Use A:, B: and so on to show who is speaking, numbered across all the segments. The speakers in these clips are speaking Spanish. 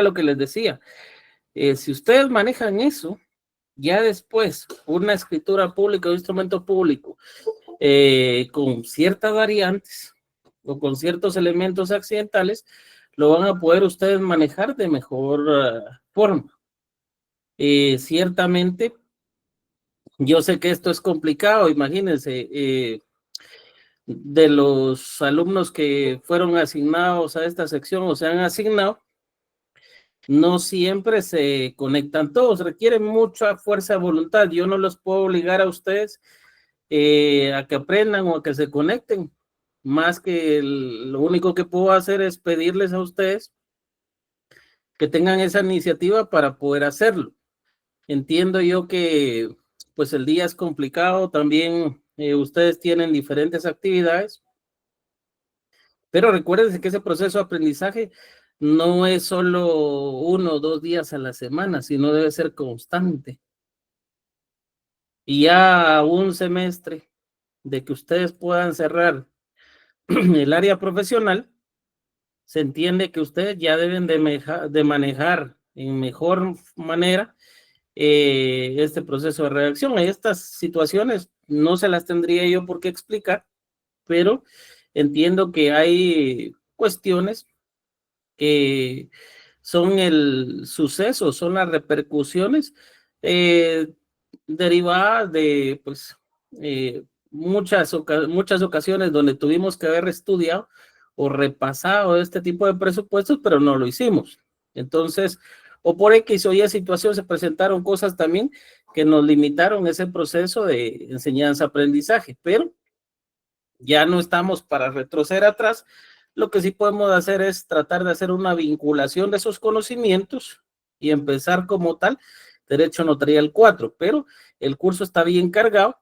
A: lo que les decía, si ustedes manejan eso, ya después una escritura pública, un instrumento público, con ciertas variantes o con ciertos elementos accidentales, lo van a poder ustedes manejar de mejor forma. Ciertamente, yo sé que esto es complicado, imagínense, de los alumnos que fueron asignados a esta sección o se han asignado, no siempre se conectan todos, requieren mucha fuerza de voluntad. Yo no los puedo obligar a ustedes a que aprendan o a que se conecten, más que lo único que puedo hacer es pedirles a ustedes que tengan esa iniciativa para poder hacerlo. Entiendo yo que pues el día es complicado, también ustedes tienen diferentes actividades, pero recuérdense que ese proceso de aprendizaje no es solo 1 o 2 días a la semana, sino debe ser constante. Y ya un semestre de que ustedes puedan cerrar el área profesional, se entiende que ustedes ya deben de manejar en mejor manera este proceso de redacción. Estas situaciones no se las tendría yo por qué explicar, pero entiendo que hay cuestiones que son el suceso, son las repercusiones derivadas de pues muchas ocasiones donde tuvimos que haber estudiado o repasado este tipo de presupuestos, pero no lo hicimos. Entonces, o por X o Y situación se presentaron cosas también que nos limitaron ese proceso de enseñanza-aprendizaje, pero ya no estamos para retroceder atrás. Lo que sí podemos hacer es tratar de hacer una vinculación de esos conocimientos y empezar como tal Derecho Notarial 4, pero el curso está bien cargado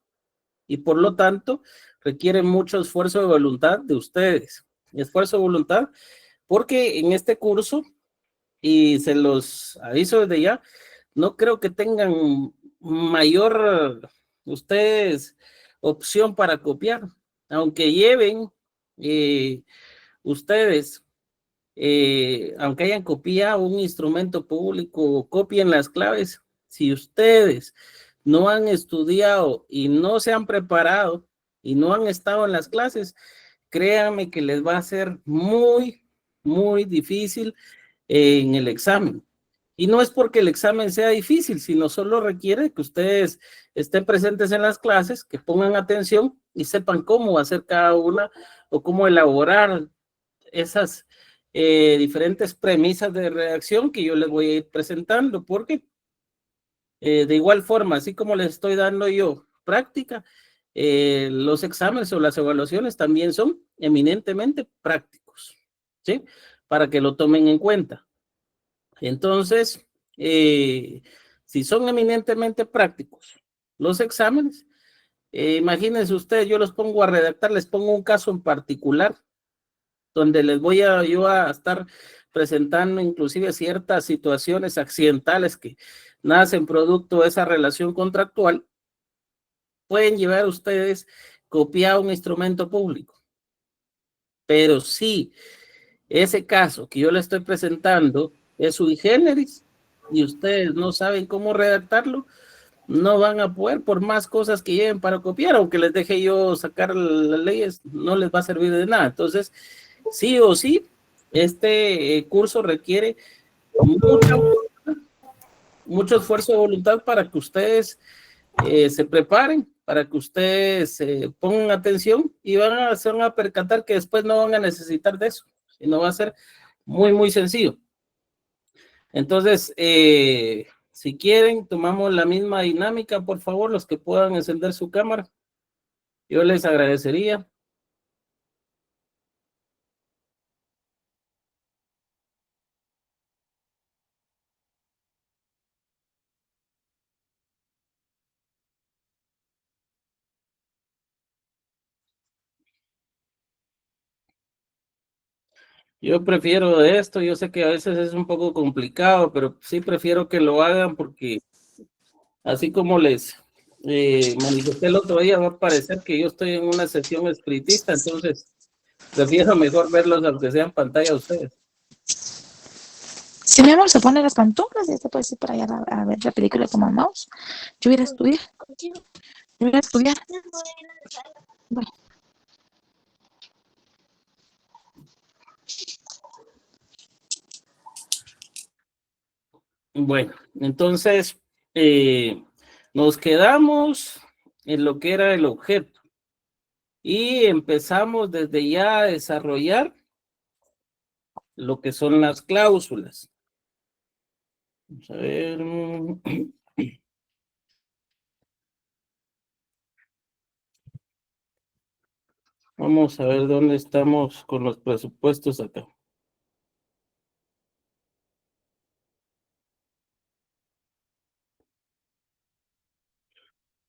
A: y por lo tanto requiere mucho esfuerzo de voluntad de ustedes. Esfuerzo de voluntad porque en este curso, y se los aviso desde ya, no creo que tengan mayor ustedes opción para copiar, aunque lleven ustedes, aunque hayan copiado un instrumento público, copien las claves. Si ustedes no han estudiado y no se han preparado y no han estado en las clases, créanme que les va a ser muy, muy difícil en el examen. Y no es porque el examen sea difícil, sino solo requiere que ustedes estén presentes en las clases, que pongan atención y sepan cómo hacer cada una o cómo elaborar esas diferentes premisas de redacción que yo les voy a ir presentando, porque de igual forma, así como les estoy dando yo práctica, los exámenes o las evaluaciones también son eminentemente prácticos, ¿sí? Para que lo tomen en cuenta. Entonces, si son eminentemente prácticos los exámenes, imagínense ustedes, yo los pongo a redactar, les pongo un caso en particular, donde les voy yo a estar presentando inclusive ciertas situaciones accidentales que nacen producto de esa relación contractual. Pueden llevar ustedes copiado un instrumento público, pero si ese caso que yo le estoy presentando es sui generis y ustedes no saben cómo redactarlo, no van a poder, por más cosas que lleven para copiar, aunque les deje yo sacar las leyes, no les va a servir de nada. Entonces, sí o sí, este curso requiere mucho esfuerzo de voluntad para que ustedes se preparen, para que ustedes pongan atención y se van a percatar que después no van a necesitar de eso, sino va a ser muy, muy sencillo. Entonces, si quieren, tomamos la misma dinámica, por favor, los que puedan encender su cámara. Yo les agradecería. Yo prefiero esto, yo sé que a veces es un poco complicado, pero sí prefiero que lo hagan porque así como les manifesté el otro día, va a parecer que yo estoy en una sesión espiritista, entonces prefiero mejor verlos aunque sea en pantalla ustedes.
B: Si mi amor se pone las pantuflas, ya se puede ir para allá a ver la película con mamás. Yo voy a ir a estudiar. Yo voy a ir a estudiar. Bueno.
A: Bueno, entonces nos quedamos en lo que era el objeto y empezamos desde ya a desarrollar lo que son las cláusulas. Vamos a ver. Vamos a ver dónde estamos con los presupuestos acá.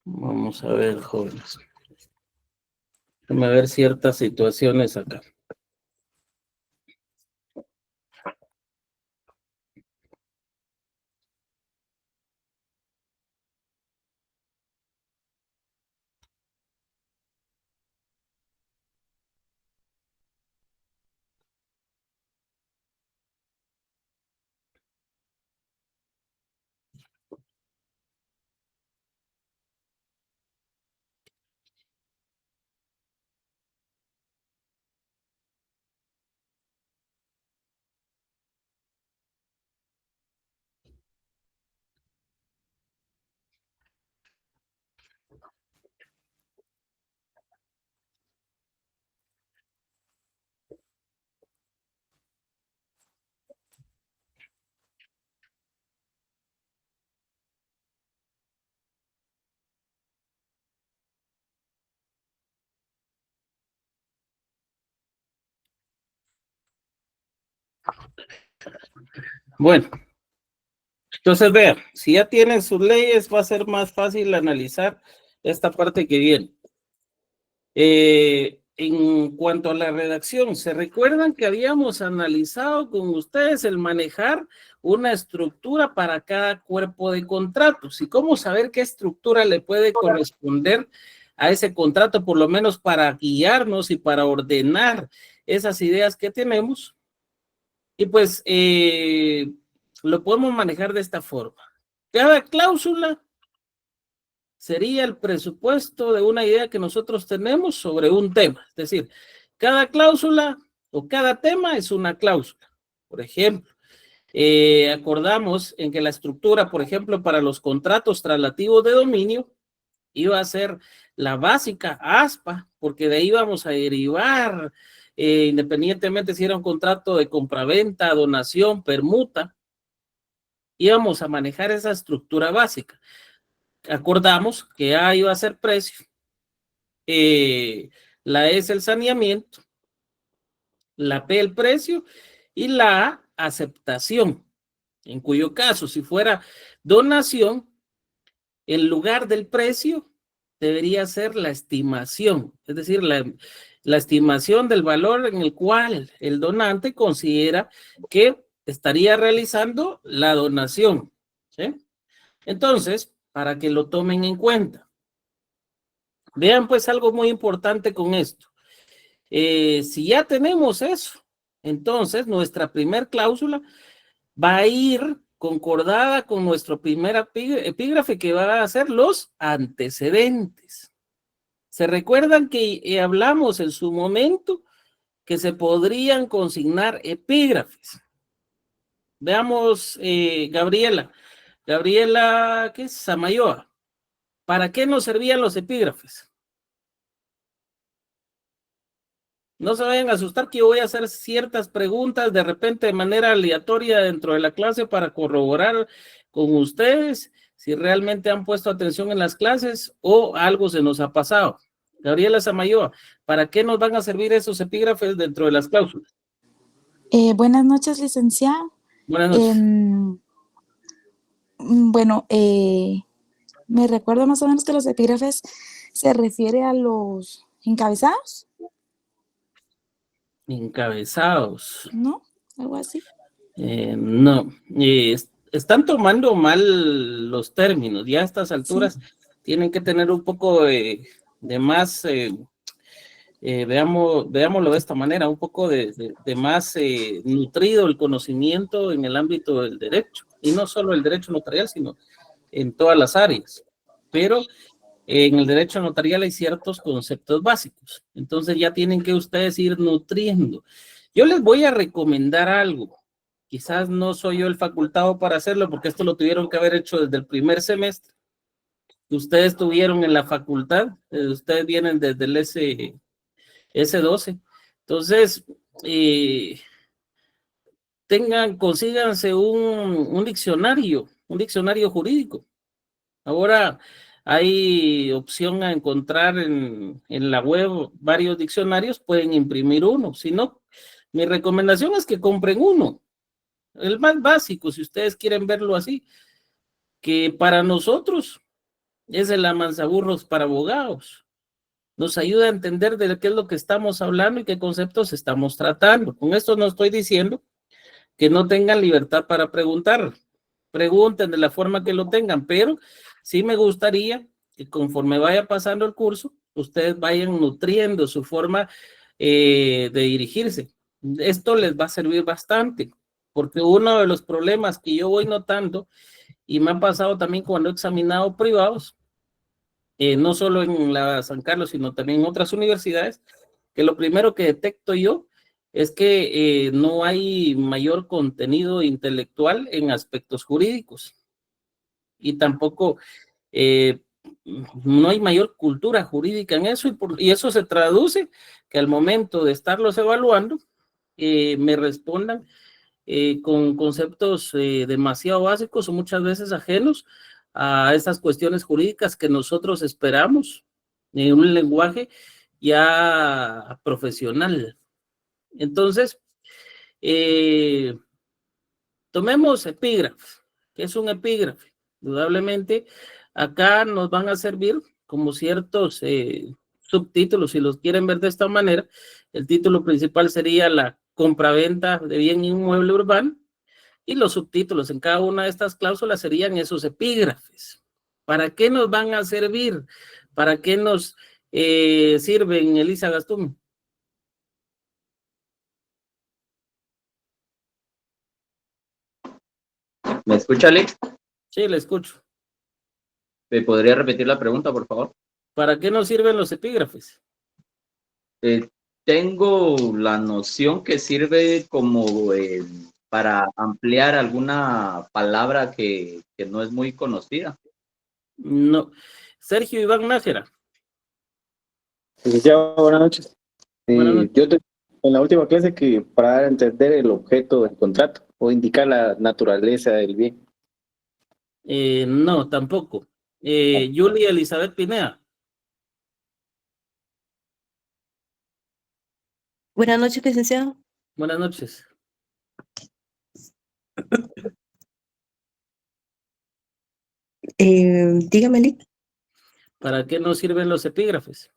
A: Vamos a ver, jóvenes. Déjame ver ciertas situaciones acá. Bueno, entonces vean, si ya tienen sus leyes, va a ser más fácil analizar esta parte que viene. En cuanto a la redacción, ¿se recuerdan que habíamos analizado con ustedes el manejar una estructura para cada cuerpo de contratos? ¿Y cómo saber qué estructura le puede corresponder a ese contrato, por lo menos para guiarnos y para ordenar esas ideas que tenemos? Y pues lo podemos manejar de esta forma. Cada cláusula sería el presupuesto de una idea que nosotros tenemos sobre un tema. Es decir, cada cláusula o cada tema es una cláusula. Por ejemplo, acordamos en que la estructura, por ejemplo, para los contratos traslativos de dominio, iba a ser la básica ASPA, porque de ahí vamos a derivar, independientemente si era un contrato de compraventa, donación, permuta, íbamos a manejar esa estructura básica. Acordamos que A iba a ser precio, la E es el saneamiento, la P el precio y la A aceptación, en cuyo caso si fuera donación, en lugar del precio debería ser la estimación, es decir, la estimación del valor en el cual el donante considera que estaría realizando la donación, ¿sí? Entonces, para que lo tomen en cuenta. Vean pues algo muy importante con esto. Si ya tenemos eso, entonces nuestra primer cláusula va a ir concordada con nuestro primer epígrafe que va a ser los antecedentes. ¿Se recuerdan que hablamos en su momento que se podrían consignar epígrafes? Veamos, Gabriela, ¿qué es? Samayoa. ¿Para qué nos servían los epígrafes? No se vayan a asustar que yo voy a hacer ciertas preguntas de repente de manera aleatoria dentro de la clase para corroborar con ustedes si realmente han puesto atención en las clases o algo se nos ha pasado. Gabriela Samayoa, ¿para qué nos van a servir esos epígrafes dentro de las cláusulas?
B: Buenas noches, licenciado.
A: Buenas noches.
B: Bueno, me recuerdo más o menos que los epígrafes se refiere a los encabezados.
A: Encabezados.
B: ¿No? Algo así.
A: No, están tomando mal los términos. Ya a estas alturas sí tienen que tener un poco de más Veámoslo de esta manera, un poco de más nutrido el conocimiento en el ámbito del derecho, y no solo el derecho notarial, sino en todas las áreas. Pero en el derecho notarial hay ciertos conceptos básicos, entonces ya tienen que ustedes ir nutriendo. Yo les voy a recomendar algo, quizás no soy yo el facultado para hacerlo, porque esto lo tuvieron que haber hecho desde el primer semestre que ustedes tuvieron en la facultad, ustedes vienen desde el S12, entonces consíganse un diccionario jurídico. Ahora hay opción a encontrar en la web varios diccionarios, pueden imprimir uno. Si no, mi recomendación es que compren uno, el más básico, si ustedes quieren verlo así, que para nosotros es el amansaburros para abogados. Nos ayuda a entender de qué es lo que estamos hablando y qué conceptos estamos tratando. Con esto no estoy diciendo que no tengan libertad para preguntar. Pregunten de la forma que lo tengan, pero sí me gustaría que conforme vaya pasando el curso, ustedes vayan nutriendo su forma de dirigirse. Esto les va a servir bastante, porque uno de los problemas que yo voy notando, y me ha pasado también cuando he examinado privados, no solo en la San Carlos, sino también en otras universidades, que lo primero que detecto yo es que no hay mayor contenido intelectual en aspectos jurídicos y tampoco no hay mayor cultura jurídica en eso y eso se traduce que al momento de estarlos evaluando me respondan con conceptos demasiado básicos o muchas veces ajenos a estas cuestiones jurídicas que nosotros esperamos en un lenguaje ya profesional. Entonces, tomemos epígrafes. ¿Qué es un epígrafe? Indudablemente, acá nos van a servir como ciertos subtítulos, si los quieren ver de esta manera. El título principal sería la compraventa de bien inmueble urbano, y los subtítulos en cada una de estas cláusulas serían esos epígrafes. ¿Para qué nos van a servir? ¿Para qué nos sirven, Elisa Gastón?
C: ¿Me escucha, Alex?
A: Sí, le escucho.
C: ¿Me podría repetir la pregunta, por favor?
A: ¿Para qué nos sirven los epígrafes?
C: Tengo la noción que sirve como para ampliar alguna palabra que no es muy conocida.
A: No. Sergio Iván Nájera.
D: Licenciado, buenas noches.
A: Buenas noches.
D: Yo en la última clase que para dar a entender el objeto del contrato o indicar la naturaleza del bien.
A: No, tampoco. Julia Elizabeth Pineda.
E: Buenas noches, licenciado.
A: Buenas noches.
E: Dígame, Lic.
A: ¿Para qué nos sirven los epígrafes?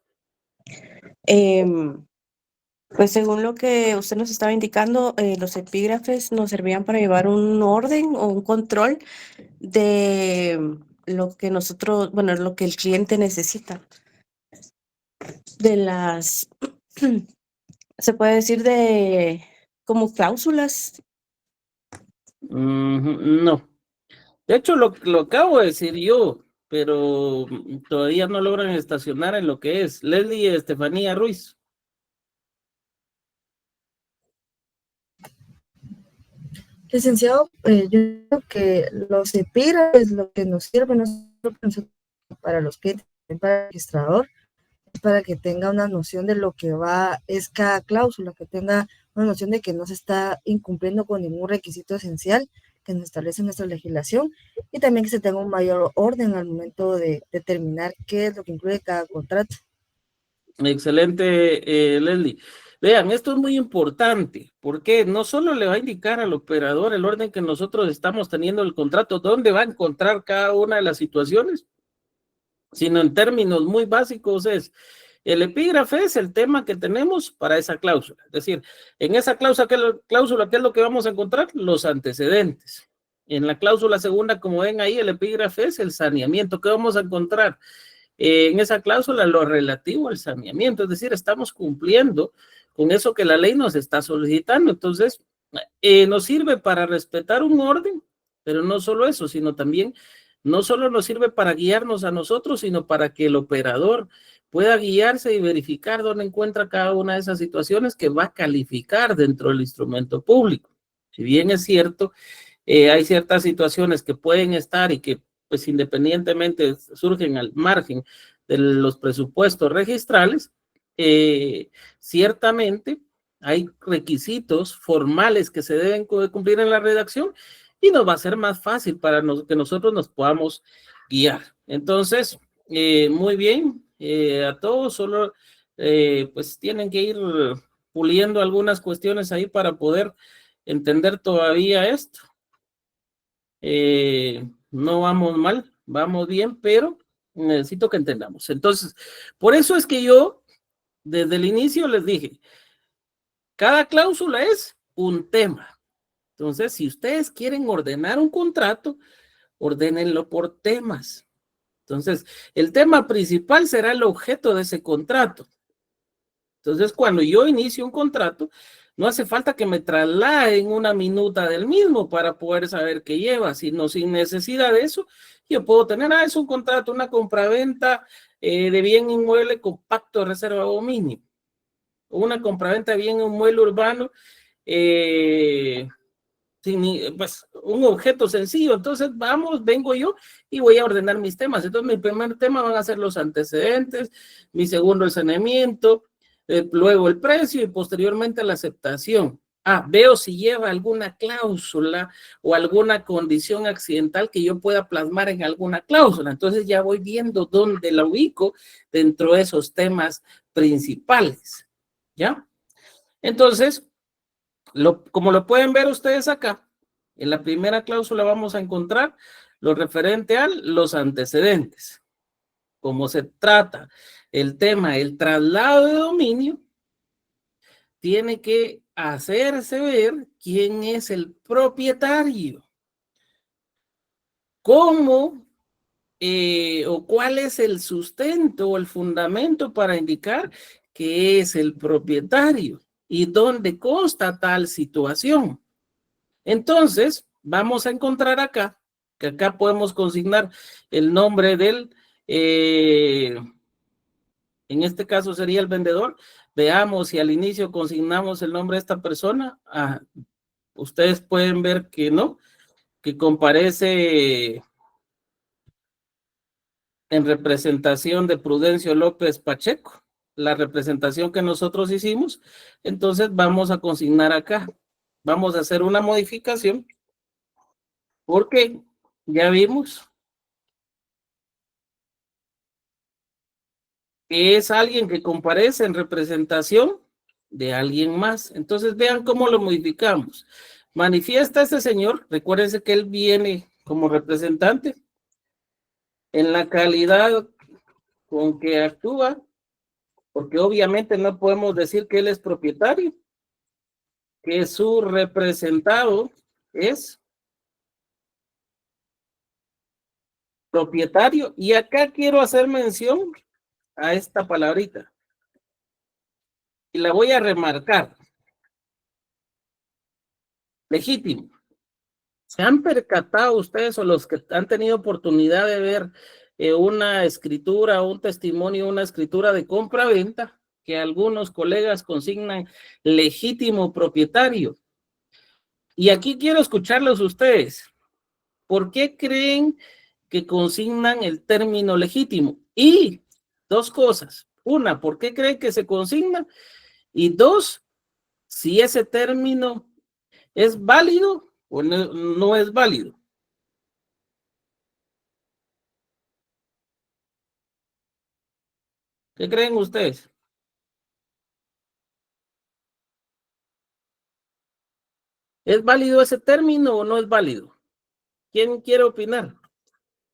E: Pues según lo que usted nos estaba indicando, los epígrafes nos servían para llevar un orden o un control de lo que nosotros, bueno, lo que el cliente necesita. De las, se puede decir de como cláusulas.
A: No. De hecho, lo acabo de decir yo, pero todavía no logran estacionar en lo que es. Leslie Estefanía Ruiz.
F: Licenciado, yo creo que los epígrafes lo que nos sirve no solo para los clientes, también para el registrador, es para que tenga una noción de lo que es cada cláusula, que tenga una noción de que no se está incumpliendo con ningún requisito esencial que nos establece nuestra legislación, y también que se tenga un mayor orden al momento de determinar qué es lo que incluye cada contrato.
A: Excelente, Leslie. Vean, esto es muy importante, porque no solo le va a indicar al operador el orden que nosotros estamos teniendo el contrato, dónde va a encontrar cada una de las situaciones, sino en términos muy básicos es, el epígrafe es el tema que tenemos para esa cláusula. Es decir, en esa cláusula, ¿qué es lo que vamos a encontrar? Los antecedentes. En la cláusula segunda, como ven ahí, el epígrafe es el saneamiento. ¿Qué vamos a encontrar? en esa cláusula lo relativo al saneamiento, es decir, estamos cumpliendo con eso que la ley nos está solicitando. Entonces, nos sirve para respetar un orden, pero no solo eso, sino también, no solo nos sirve para guiarnos a nosotros, sino para que el operador pueda guiarse y verificar dónde encuentra cada una de esas situaciones que va a calificar dentro del instrumento público. Si bien es cierto, hay ciertas situaciones que pueden estar y que pues independientemente surgen al margen de los presupuestos registrales, ciertamente hay requisitos formales que se deben cumplir en la redacción y nos va a ser más fácil para que nosotros nos podamos guiar. Entonces, muy bien, a todos, solo pues tienen que ir puliendo algunas cuestiones ahí para poder entender todavía esto. No vamos mal, vamos bien, pero necesito que entendamos. Entonces, por eso es que yo desde el inicio les dije, cada cláusula es un tema. Entonces, si ustedes quieren ordenar un contrato, ordénenlo por temas. Entonces, el tema principal será el objeto de ese contrato. Entonces, cuando yo inicio un contrato, no hace falta que me trasladen una minuta del mismo para poder saber qué lleva, sino sin necesidad de eso, yo puedo tener, es un contrato, una compraventa de bien inmueble con pacto de reserva o dominio, o una compraventa de bien inmueble urbano, pues un objeto sencillo. Entonces vengo yo y voy a ordenar mis temas. Entonces mi primer tema van a ser los antecedentes, mi segundo el saneamiento, luego el precio y posteriormente la aceptación. Veo si lleva alguna cláusula o alguna condición accidental que yo pueda plasmar en alguna cláusula. Entonces ya voy viendo dónde la ubico dentro de esos temas principales, ¿ya? Entonces, como lo pueden ver ustedes acá, en la primera cláusula vamos a encontrar lo referente a los antecedentes. Como se trata el tema, el traslado de dominio, tiene que hacerse ver quién es el propietario. ¿Cómo o cuál es el sustento o el fundamento para indicar que es el propietario y dónde consta tal situación? Entonces, vamos a encontrar acá, que acá podemos consignar el nombre del, en este caso sería el vendedor. Veamos si al inicio consignamos el nombre de esta persona. Ustedes pueden ver que no, que comparece en representación de Prudencio López Pacheco, la representación que nosotros hicimos. Entonces vamos a consignar acá. Vamos a hacer una modificación porque ya vimos que es alguien que comparece en representación de alguien más. Entonces vean cómo lo modificamos. Manifiesta este señor, recuérdense que él viene como representante en la calidad con que actúa, porque obviamente no podemos decir que él es propietario, que su representado es propietario. Y acá quiero hacer mención a esta palabrita y la voy a remarcar. Legítimo. ¿Se han percatado ustedes o los que han tenido oportunidad de ver una escritura, un testimonio, una escritura de compra-venta, que algunos colegas consignan legítimo propietario? Y aquí quiero escucharlos ustedes. ¿Por qué creen que consignan el término legítimo? Y dos cosas. Una, ¿por qué creen que se consigna? Y dos, si ese término es válido o no es válido. ¿Qué creen ustedes? ¿Es válido ese término o no es válido? ¿Quién quiere opinar?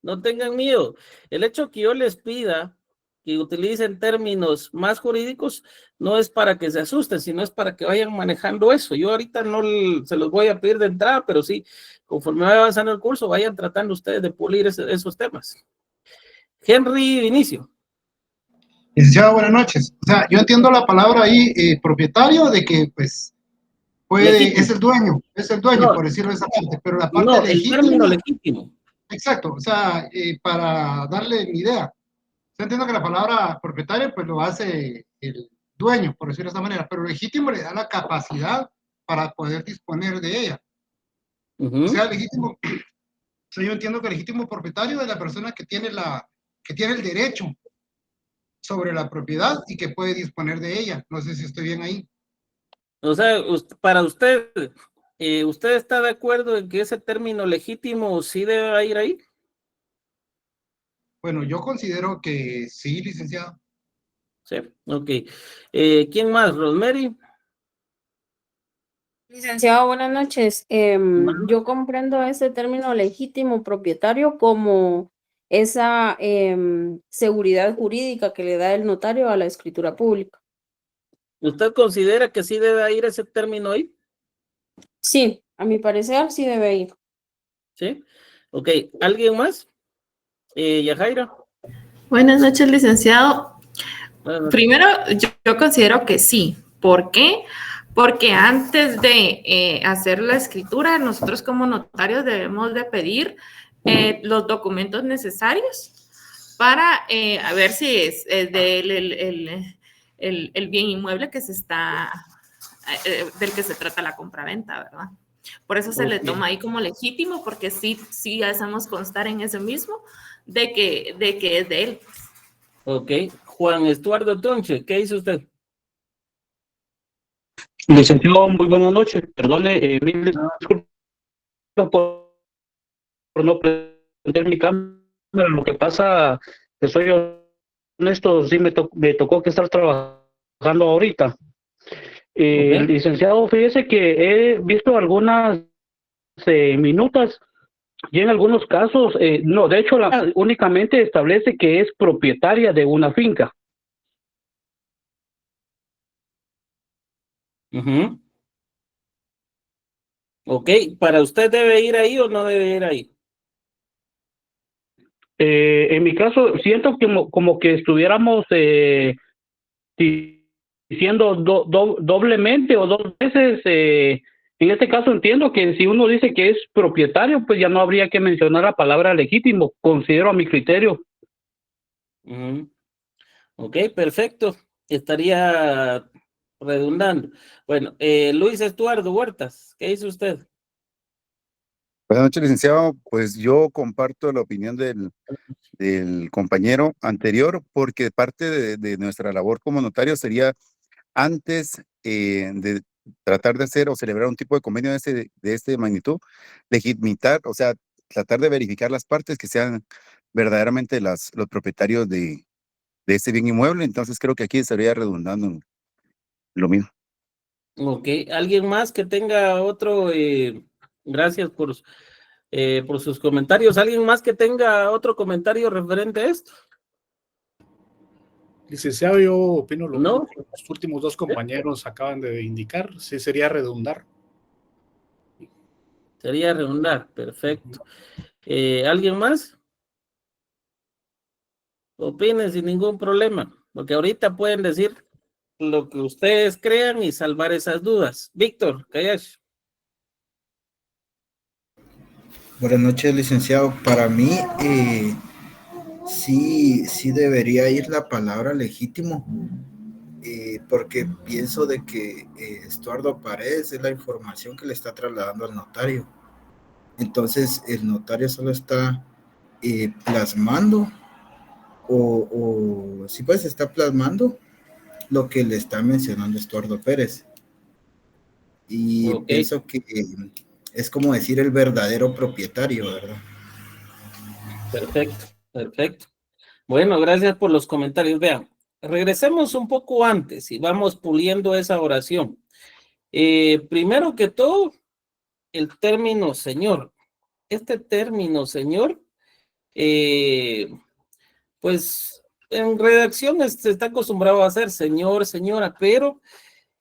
A: No tengan miedo. El hecho que yo les pida que utilicen términos más jurídicos no es para que se asusten, sino es para que vayan manejando eso. Yo ahorita no se los voy a pedir de entrada, pero sí, conforme vaya avanzando el curso, vayan tratando ustedes de pulir esos temas. Henry Vinicio.
G: Licenciado, buenas noches. O sea, yo entiendo la palabra ahí, propietario, de que pues puede,
A: Legítimo.
G: es el dueño,
A: No,
G: por decirlo de esa parte, pero la parte
A: no, el término
G: legítima,
A: legítimo.
G: exacto, o sea, para darle mi idea, yo entiendo que la palabra propietario pues lo hace el dueño, por decirlo de esa manera, pero legítimo le da la capacidad para poder disponer de ella. O sea, legítimo, o sea, yo entiendo que el legítimo propietario es la persona que tiene el derecho sobre la propiedad y que puede disponer de ella. No sé si estoy bien ahí.
A: O sea, para usted, ¿usted está de acuerdo en que ese término legítimo sí debe ir ahí?
G: Bueno, yo considero que sí, licenciado.
A: Sí, ok. ¿Quién más? ¿Rosemary?
H: Licenciado, buenas noches. Yo comprendo ese término legítimo propietario como esa seguridad jurídica que le da el notario a la escritura pública.
A: ¿Usted considera que sí debe ir ese término ahí?
H: Sí, a mi parecer sí debe ir.
A: Sí. Ok, ¿alguien más? Yajaira.
I: Buenas noches, licenciado.
A: Bueno,
I: Primero, yo considero que sí. ¿Por qué? Porque antes de hacer la escritura, nosotros como notarios debemos de pedir los documentos necesarios para a ver si es el bien inmueble que se está, del que se trata la compraventa, ¿verdad? Por eso se le toma ahí como legítimo, porque sí hacemos constar en ese mismo de que es de él.
A: ok, Juan Estuardo Tonche, ¿qué dice usted?
J: Licenciado, muy buenas noches. Perdone, mil disculpas por no prender mi cámara. Lo que pasa, que soy honesto, sí me tocó que estar trabajando ahorita. Licenciado, fíjese que he visto algunas minutas y en algunos casos, no, de hecho, únicamente establece que es propietaria de una finca.
A: Ok, ¿para usted debe ir ahí o no debe ir ahí?
J: En mi caso, siento como que estuviéramos diciendo doblemente o dos veces. En este caso entiendo que si uno dice que es propietario, pues ya no habría que mencionar la palabra legítimo, considero a mi criterio.
A: Ok, perfecto. Estaría redundando. Bueno, Luis Estuardo Huertas, ¿qué dice usted?
K: Buenas noches, licenciado. Pues yo comparto la opinión del compañero anterior, porque parte de nuestra labor como notario sería antes de tratar de hacer o celebrar un tipo de convenio de este magnitud, legitimar, o sea, tratar de verificar las partes que sean verdaderamente los propietarios de ese bien inmueble. Entonces creo que aquí estaría redundando en lo mismo.
A: Ok, ¿alguien más que tenga otro? Gracias por sus comentarios. ¿Alguien más que tenga otro comentario referente a esto?
L: Licenciado, yo opino lo
A: ¿No?
L: que los últimos dos compañeros acaban de indicar. Sí, sería redundar.
A: Sería redundar, perfecto. ¿Alguien más? Opinen sin ningún problema, porque ahorita pueden decir lo que ustedes crean y salvar esas dudas. Víctor, Callash.
M: Buenas noches, licenciado. Para mí, sí debería ir la palabra legítimo, porque pienso de que Estuardo Paredes es la información que le está trasladando al notario. Entonces, el notario solo está plasmando, o sí, pues está plasmando lo que le está mencionando Estuardo Pérez. Y pienso que es como decir el verdadero propietario, ¿verdad?
A: Perfecto, perfecto. Bueno, gracias por los comentarios. Vean, regresemos un poco antes y vamos puliendo esa oración. Primero que todo, el término señor. Este término señor, pues en redacciones se está acostumbrado a hacer señor, señora, pero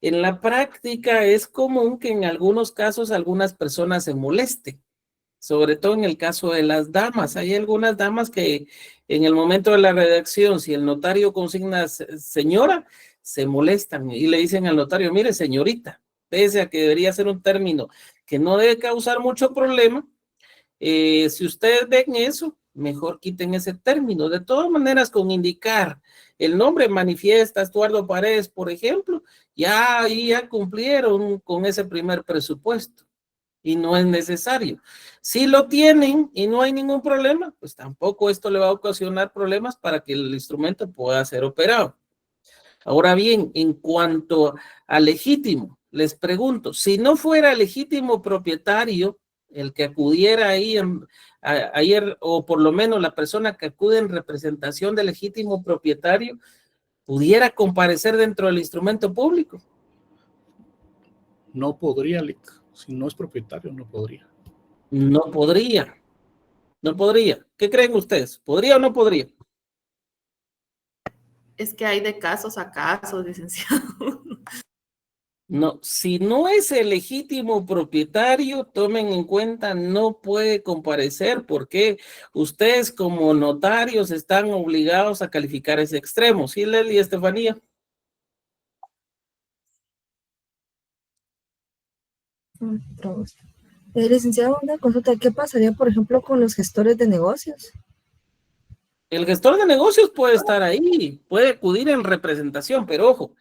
A: en la práctica es común que en algunos casos algunas personas se molesten sobre todo en el caso de las damas. Hay algunas damas que en el momento de la redacción, si el notario consigna señora, se molestan y le dicen al notario, mire señorita, pese a que debería ser un término que no debe causar mucho problema, si ustedes ven eso, mejor quiten ese término. De todas maneras, con indicar el nombre manifiesta Estuardo Paredes, por ejemplo, ya cumplieron con ese primer presupuesto y no es necesario. Si lo tienen y no hay ningún problema, pues tampoco esto le va a ocasionar problemas para que el instrumento pueda ser operado. Ahora bien, en cuanto a legítimo, les pregunto, si no fuera legítimo propietario el que acudiera ahí ayer, o por lo menos la persona que acude en representación del legítimo propietario, ¿pudiera comparecer dentro del instrumento público?
L: No podría, Lic. Si no es propietario, no podría.
A: No podría. No podría. ¿Qué creen ustedes? ¿Podría o no podría?
I: Es que hay de casos a casos, licenciado.
A: No, si no es el legítimo propietario, tomen en cuenta, no puede comparecer porque ustedes como notarios están obligados a calificar ese extremo. ¿Sí, Leli y Estefanía?
F: Licenciado, una consulta, ¿qué pasaría, por ejemplo, con los gestores de negocios?
A: El gestor de negocios puede estar ahí, puede acudir en representación, pero ojo,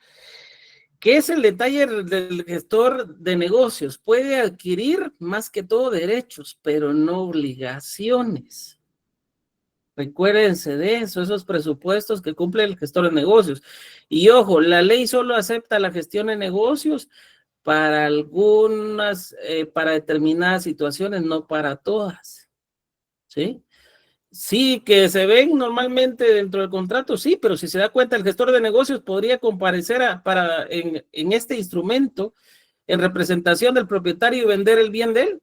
A: ¿qué es el detalle del gestor de negocios? Puede adquirir más que todo derechos, pero no obligaciones. Recuérdense de eso, esos presupuestos que cumple el gestor de negocios. Y ojo, la ley solo acepta la gestión de negocios para algunas, para determinadas situaciones, no para todas. ¿Sí? Sí, que se ven normalmente dentro del contrato, sí, pero si se da cuenta, el gestor de negocios podría comparecer en este instrumento en representación del propietario y vender el bien de él.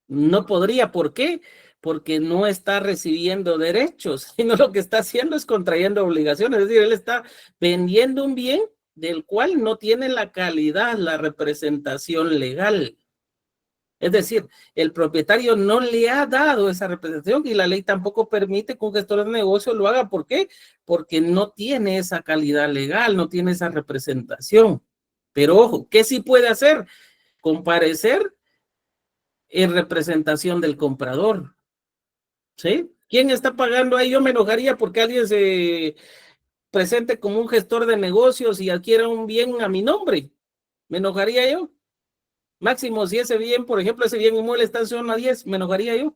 A: No podría, ¿por qué? Porque no está recibiendo derechos, sino lo que está haciendo es contrayendo obligaciones, es decir, él está vendiendo un bien del cual no tiene la calidad, la representación legal. Es decir, el propietario no le ha dado esa representación y la ley tampoco permite que un gestor de negocio lo haga. ¿Por qué? Porque no tiene esa calidad legal, no tiene esa representación. Pero ojo, ¿qué sí puede hacer? Comparecer en representación del comprador. ¿Sí? ¿Quién está pagando ahí? Yo me enojaría porque alguien se presente como un gestor de negocios y adquiera un bien a mi nombre. Me enojaría yo. Máximo, si ese bien, por ejemplo, ese bien inmueble está en zona 10, me enojaría yo.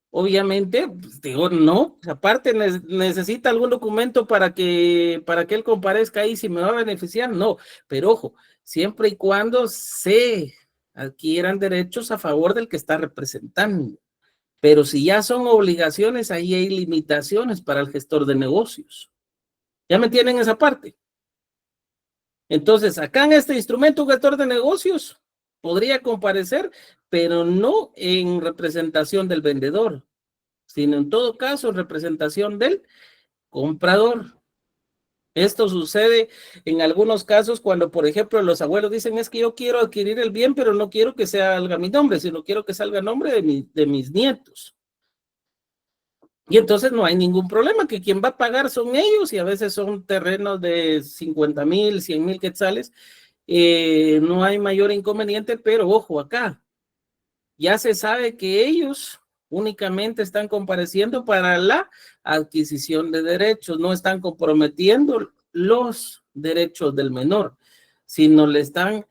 A: Obviamente, pues, digo, no, aparte necesita algún documento para que él comparezca ahí si me va a beneficiar, no, pero ojo, siempre y cuando se adquieran derechos a favor del que está representando, pero si ya son obligaciones, ahí hay limitaciones para el gestor de negocios. ¿Ya me tienen esa parte? Entonces, acá en este instrumento, un gestor de negocios podría comparecer, pero no en representación del vendedor, sino en todo caso en representación del comprador. Esto sucede en algunos casos cuando, por ejemplo, los abuelos dicen, es que yo quiero adquirir el bien, pero no quiero que salga mi nombre, sino quiero que salga el nombre de mis nietos. Y entonces no hay ningún problema, que quien va a pagar son ellos, y a veces son terrenos de 50,000, 100,000 quetzales. No hay mayor inconveniente, pero ojo acá, ya se sabe que ellos únicamente están compareciendo para la adquisición de derechos, no están comprometiendo los derechos del menor, sino le están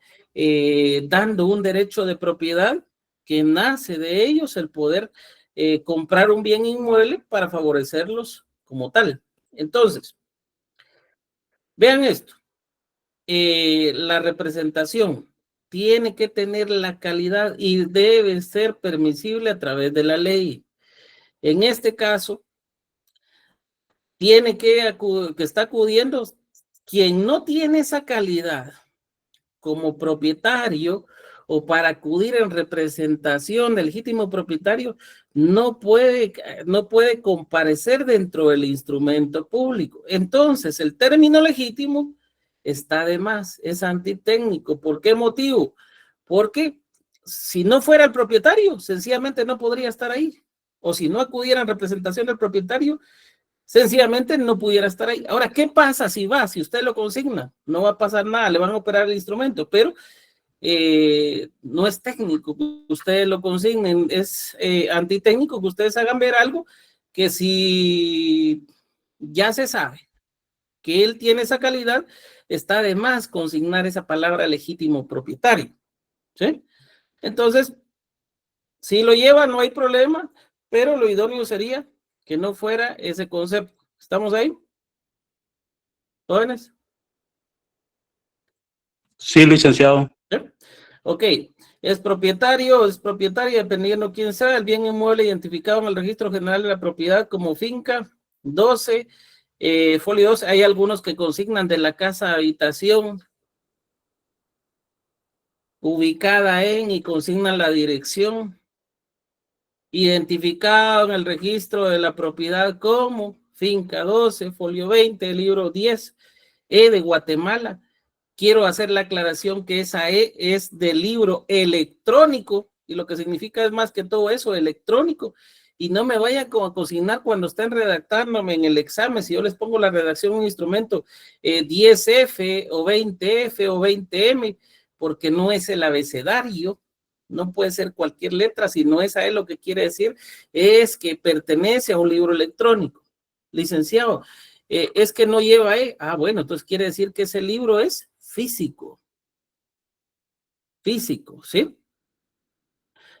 A: dando un derecho de propiedad que nace de ellos el poder comprar un bien inmueble para favorecerlos como tal. Entonces, vean esto, la representación tiene que tener la calidad y debe ser permisible a través de la ley. En este caso, tiene que está acudiendo quien no tiene esa calidad como propietario o para acudir en representación del legítimo propietario, no puede comparecer dentro del instrumento público. Entonces, el término legítimo está de más, es antitécnico. ¿Por qué motivo? Porque si no fuera el propietario, sencillamente no podría estar ahí. O si no acudiera en representación del propietario, sencillamente no pudiera estar ahí. Ahora, ¿qué pasa si va? Si usted lo consigna, no va a pasar nada, le van a operar el instrumento, pero no es técnico que ustedes lo consignen, es antitécnico que ustedes hagan ver algo que si ya se sabe que él tiene esa calidad, está de más consignar esa palabra legítimo propietario, ¿sí? Entonces, si lo lleva, no hay problema, pero lo idóneo sería que no fuera ese concepto. ¿Estamos ahí? ¿Jóvenes?
J: Sí, licenciado.
A: ¿Sí? Ok, es propietario dependiendo quién sea, el bien inmueble identificado en el Registro General de la Propiedad como finca. 12, folio 12, hay algunos que consignan de la casa habitación ubicada en y consignan la dirección, identificado en el registro de la propiedad como finca 12, folio 20, libro 10, de Guatemala. Quiero hacer la aclaración que esa es del libro electrónico, y lo que significa es más que todo eso, electrónico. Y no me vayan a cocinar cuando estén redactándome en el examen, si yo les pongo la redacción en un instrumento 10F o 20F o 20M, porque no es el abecedario, no puede ser cualquier letra, sino esa es lo que quiere decir, es que pertenece a un libro electrónico. Licenciado, es que no lleva bueno, entonces quiere decir que ese libro es físico, ¿sí?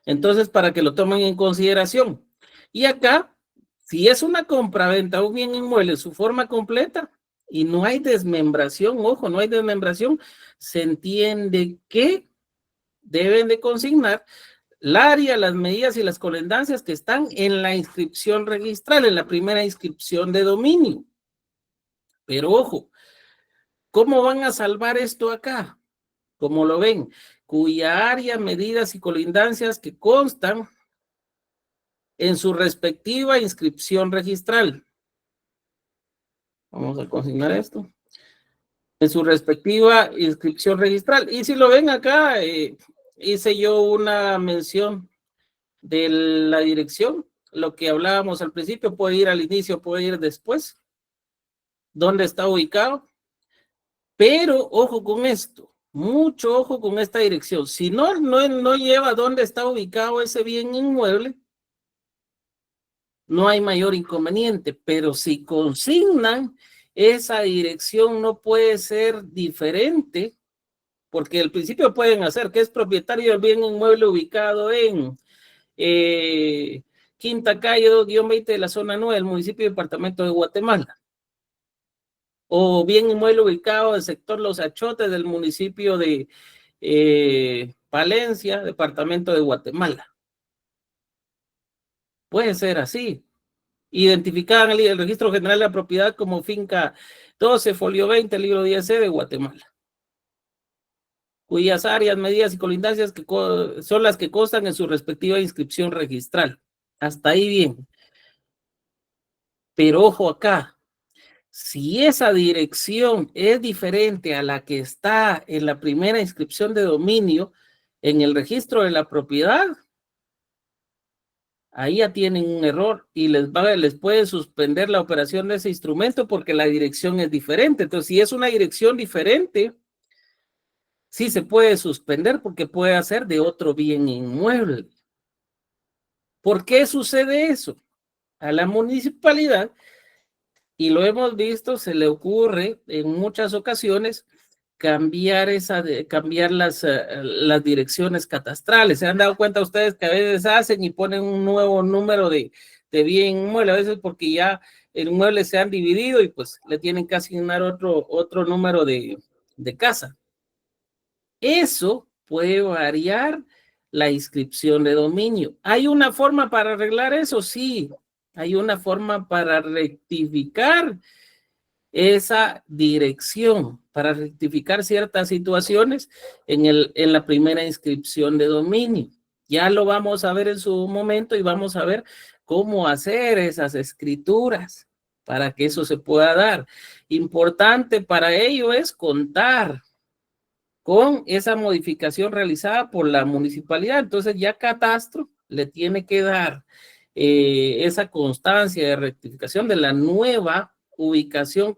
A: Entonces, para que lo tomen en consideración. Y acá, si es una compraventa o un bien inmueble en su forma completa y no hay desmembración, ojo, no hay desmembración, se entiende que deben de consignar el área, las medidas y las colindancias que están en la inscripción registral, en la primera inscripción de dominio. Pero ojo, ¿cómo van a salvar esto acá? Como lo ven, cuya área, medidas y colindancias que constan en su respectiva inscripción registral. Vamos a consignar esto. En su respectiva inscripción registral. Y si lo ven acá, hice yo una mención de la dirección. Lo que hablábamos al principio puede ir al inicio, puede ir después. ¿Dónde está ubicado? Pero ojo con esto. Mucho ojo con esta dirección. Si no lleva dónde está ubicado ese bien inmueble, no hay mayor inconveniente, pero si consignan esa dirección no puede ser diferente, porque al principio pueden hacer que es propietario del bien inmueble ubicado en Quinta Calle 2-20 de la zona 9 del municipio y departamento de Guatemala. O bien inmueble ubicado en el sector Los Achotes del municipio de Palencia, departamento de Guatemala. Puede ser así. Identificada en el Registro General de la Propiedad como finca 12, folio 20, libro 10C de Guatemala. Cuyas áreas, medidas y colindancias que son las que constan en su respectiva inscripción registral. Hasta ahí bien. Pero ojo acá. Si esa dirección es diferente a la que está en la primera inscripción de dominio en el registro de la propiedad, ahí ya tienen un error y les puede suspender la operación de ese instrumento porque la dirección es diferente. Entonces, si es una dirección diferente, sí se puede suspender porque puede hacer de otro bien inmueble. ¿Por qué sucede eso? A la municipalidad, y lo hemos visto, se le ocurre en muchas ocasiones cambiar las direcciones catastrales. ¿Se han dado cuenta ustedes que a veces hacen y ponen un nuevo número de bien inmueble? A veces porque ya el inmueble se han dividido y pues le tienen que asignar otro número de casa. Eso puede variar la inscripción de dominio. ¿Hay una forma para arreglar eso? Sí, hay una forma para rectificar esa dirección, para rectificar ciertas situaciones en la primera inscripción de dominio. Ya lo vamos a ver en su momento y vamos a ver cómo hacer esas escrituras para que eso se pueda dar. Importante para ello es contar con esa modificación realizada por la municipalidad. Entonces ya Catastro le tiene que dar esa constancia de rectificación de la nueva ubicación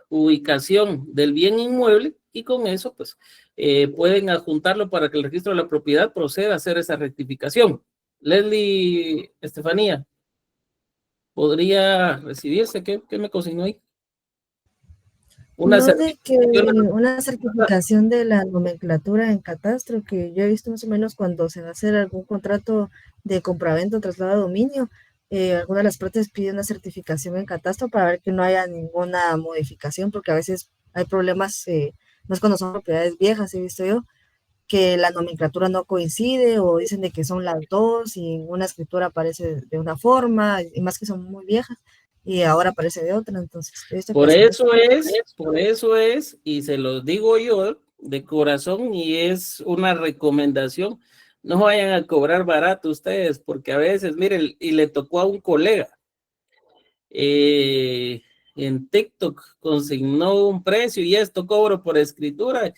A: del bien inmueble, y con eso pues pueden adjuntarlo para que el registro de la propiedad proceda a hacer esa rectificación. Leslie Estefanía, ¿podría recibirse? ¿Qué me consignó ahí? Una
F: certificación de la nomenclatura en Catastro, que yo he visto más o menos cuando se va a hacer algún contrato de compraventa o traslado de dominio, algunas de las partes piden una certificación en Catastro para ver que no haya ninguna modificación, porque a veces hay problemas, no es cuando son propiedades viejas, he visto yo, que la nomenclatura no coincide o dicen de que son las dos y en una escritura aparece de una forma, y más que son muy viejas y ahora aparece de otra. Entonces
A: por eso es, y se los digo yo de corazón, y es una recomendación: no vayan a cobrar barato ustedes, porque a veces, miren, y le tocó a un colega en TikTok, consignó un precio y esto cobro por escritura.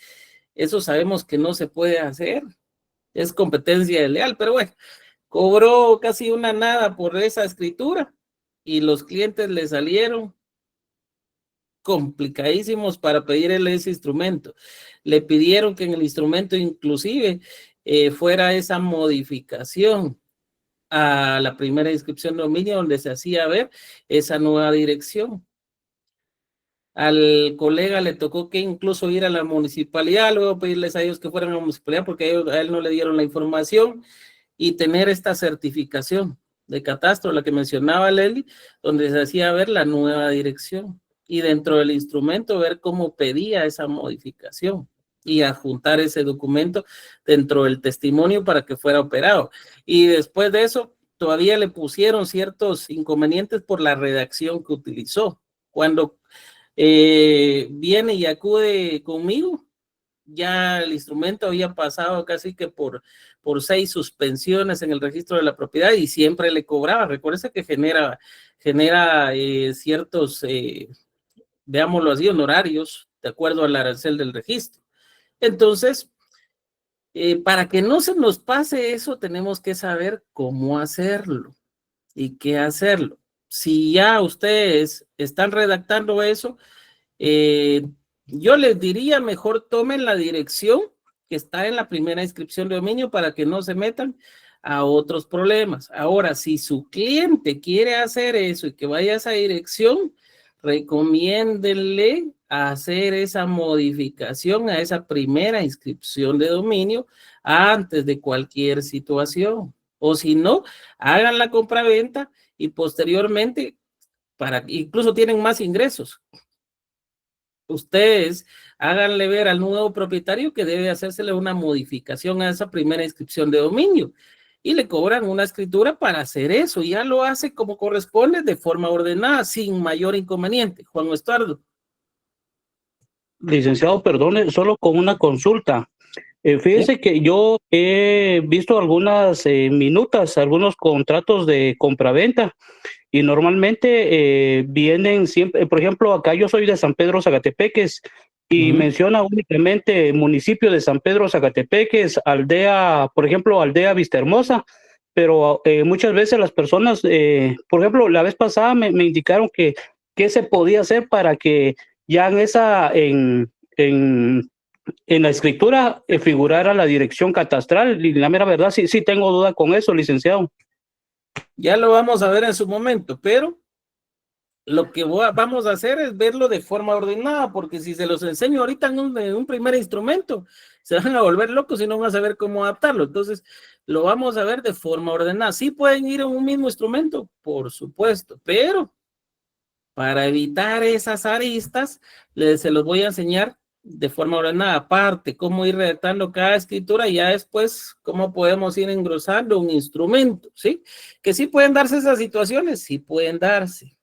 A: Eso sabemos que no se puede hacer, es competencia desleal, pero bueno, cobró casi una nada por esa escritura y los clientes le salieron complicadísimos para pedir ese instrumento. Le pidieron que en el instrumento inclusive fuera esa modificación a la primera inscripción de dominio donde se hacía ver esa nueva dirección. Al colega le tocó que incluso ir a la municipalidad, luego pedirles a ellos que fueran a la municipalidad porque a él no le dieron la información, y tener esta certificación de Catastro, la que mencionaba Lely, donde se hacía ver la nueva dirección, y dentro del instrumento ver cómo pedía esa modificación y adjuntar ese documento dentro del testimonio para que fuera operado. Y después de eso todavía le pusieron ciertos inconvenientes por la redacción que utilizó. Cuando viene y acude conmigo, ya el instrumento había pasado casi que por 6 suspensiones en el registro de la propiedad y siempre le cobraba. Recuérdese que genera ciertos, veámoslo así, honorarios de acuerdo al arancel del registro. Entonces, para que no se nos pase eso, tenemos que saber cómo hacerlo y qué hacerlo. Si ya ustedes están redactando eso, yo les diría mejor tomen la dirección que está en la primera inscripción de dominio para que no se metan a otros problemas. Ahora, si su cliente quiere hacer eso y que vaya a esa dirección, recomiéndenle hacer esa modificación a esa primera inscripción de dominio antes de cualquier situación. O si no, hagan la compraventa y posteriormente, incluso tienen más ingresos, ustedes háganle ver al nuevo propietario que debe hacérsele una modificación a esa primera inscripción de dominio y le cobran una escritura para hacer eso. Ya lo hace como corresponde, de forma ordenada, sin mayor inconveniente. Juan Estuardo.
J: Licenciado, perdone, solo con una consulta. Fíjese que yo he visto algunas minutas, algunos contratos de compraventa, y normalmente vienen siempre, por ejemplo, acá yo soy de San Pedro Zacatepeques y menciona únicamente municipio de San Pedro Zacatepeques, aldea, por ejemplo, aldea Vistahermosa, pero muchas veces las personas, por ejemplo, la vez pasada me indicaron que qué se podía hacer para que ya en la escritura figurara la dirección catastral, y la mera verdad sí tengo duda con eso, licenciado.
A: Ya lo vamos a ver en su momento, pero lo que vamos a hacer es verlo de forma ordenada, porque si se los enseño ahorita en un primer instrumento, se van a volver locos y no van a saber cómo adaptarlo. Entonces, lo vamos a ver de forma ordenada. Sí pueden ir en un mismo instrumento, por supuesto, pero para evitar esas aristas, se los voy a enseñar de forma ordenada, aparte cómo ir redactando cada escritura, y ya después cómo podemos ir engrosando un instrumento, ¿sí? Que sí pueden darse esas situaciones, sí pueden darse.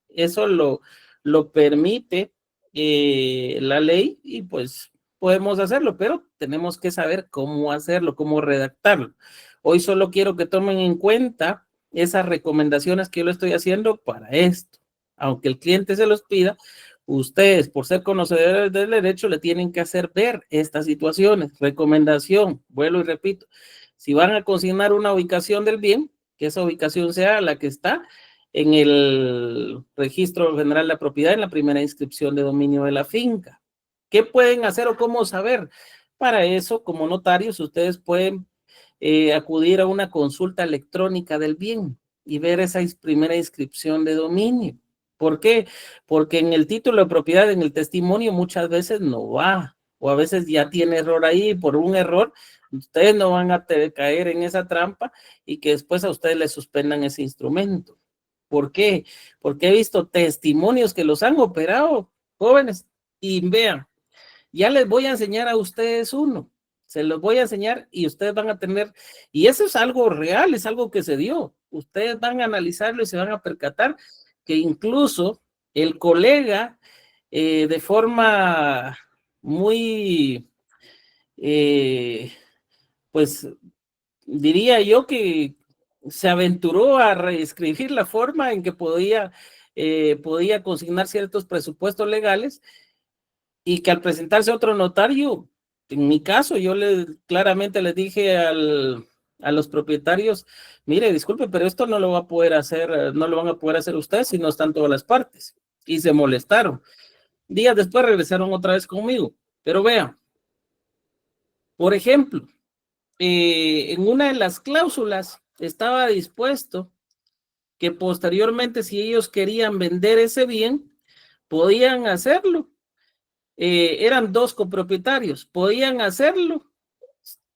A: Eso lo permite la ley, y pues podemos hacerlo, pero tenemos que saber cómo hacerlo, cómo redactarlo. Hoy solo quiero que tomen en cuenta esas recomendaciones que yo le estoy haciendo para esto. aunque el cliente se los pida, ustedes, por ser conocedores del derecho, le tienen que hacer ver estas situaciones. Recomendación, vuelvo y repito, si van a consignar una ubicación del bien, que esa ubicación sea la que está en el registro general de la propiedad, en la primera inscripción de dominio de la finca. ¿Qué pueden hacer o cómo saber? Para eso, como notarios, ustedes pueden acudir a una consulta electrónica del bien y ver esa primera inscripción de dominio. ¿Por qué? Porque en el título de propiedad, en el testimonio, muchas veces no va, o a veces ya tiene error ahí, por un error, ustedes no van a caer en esa trampa y que después a ustedes les suspendan ese instrumento. ¿Por qué? Porque he visto testimonios que los han operado, jóvenes, y vean, ya les voy a enseñar a ustedes uno, se los voy a enseñar y ustedes van a tener, y eso es algo real, es algo que se dio, ustedes van a analizarlo y se van a percatar que incluso el colega de forma muy, pues diría yo que se aventuró a reescribir la forma en que podía consignar ciertos presupuestos legales y que al presentarse otro notario, en mi caso, yo claramente les dije a los propietarios, mire, disculpe, pero esto no lo va a poder hacer, no lo van a poder hacer ustedes si no están todas las partes. Y se molestaron. Días después regresaron otra vez conmigo. Pero vean, por ejemplo, en una de las cláusulas estaba dispuesto que posteriormente, si ellos querían vender ese bien, podían hacerlo. Eran 2 copropietarios, podían hacerlo,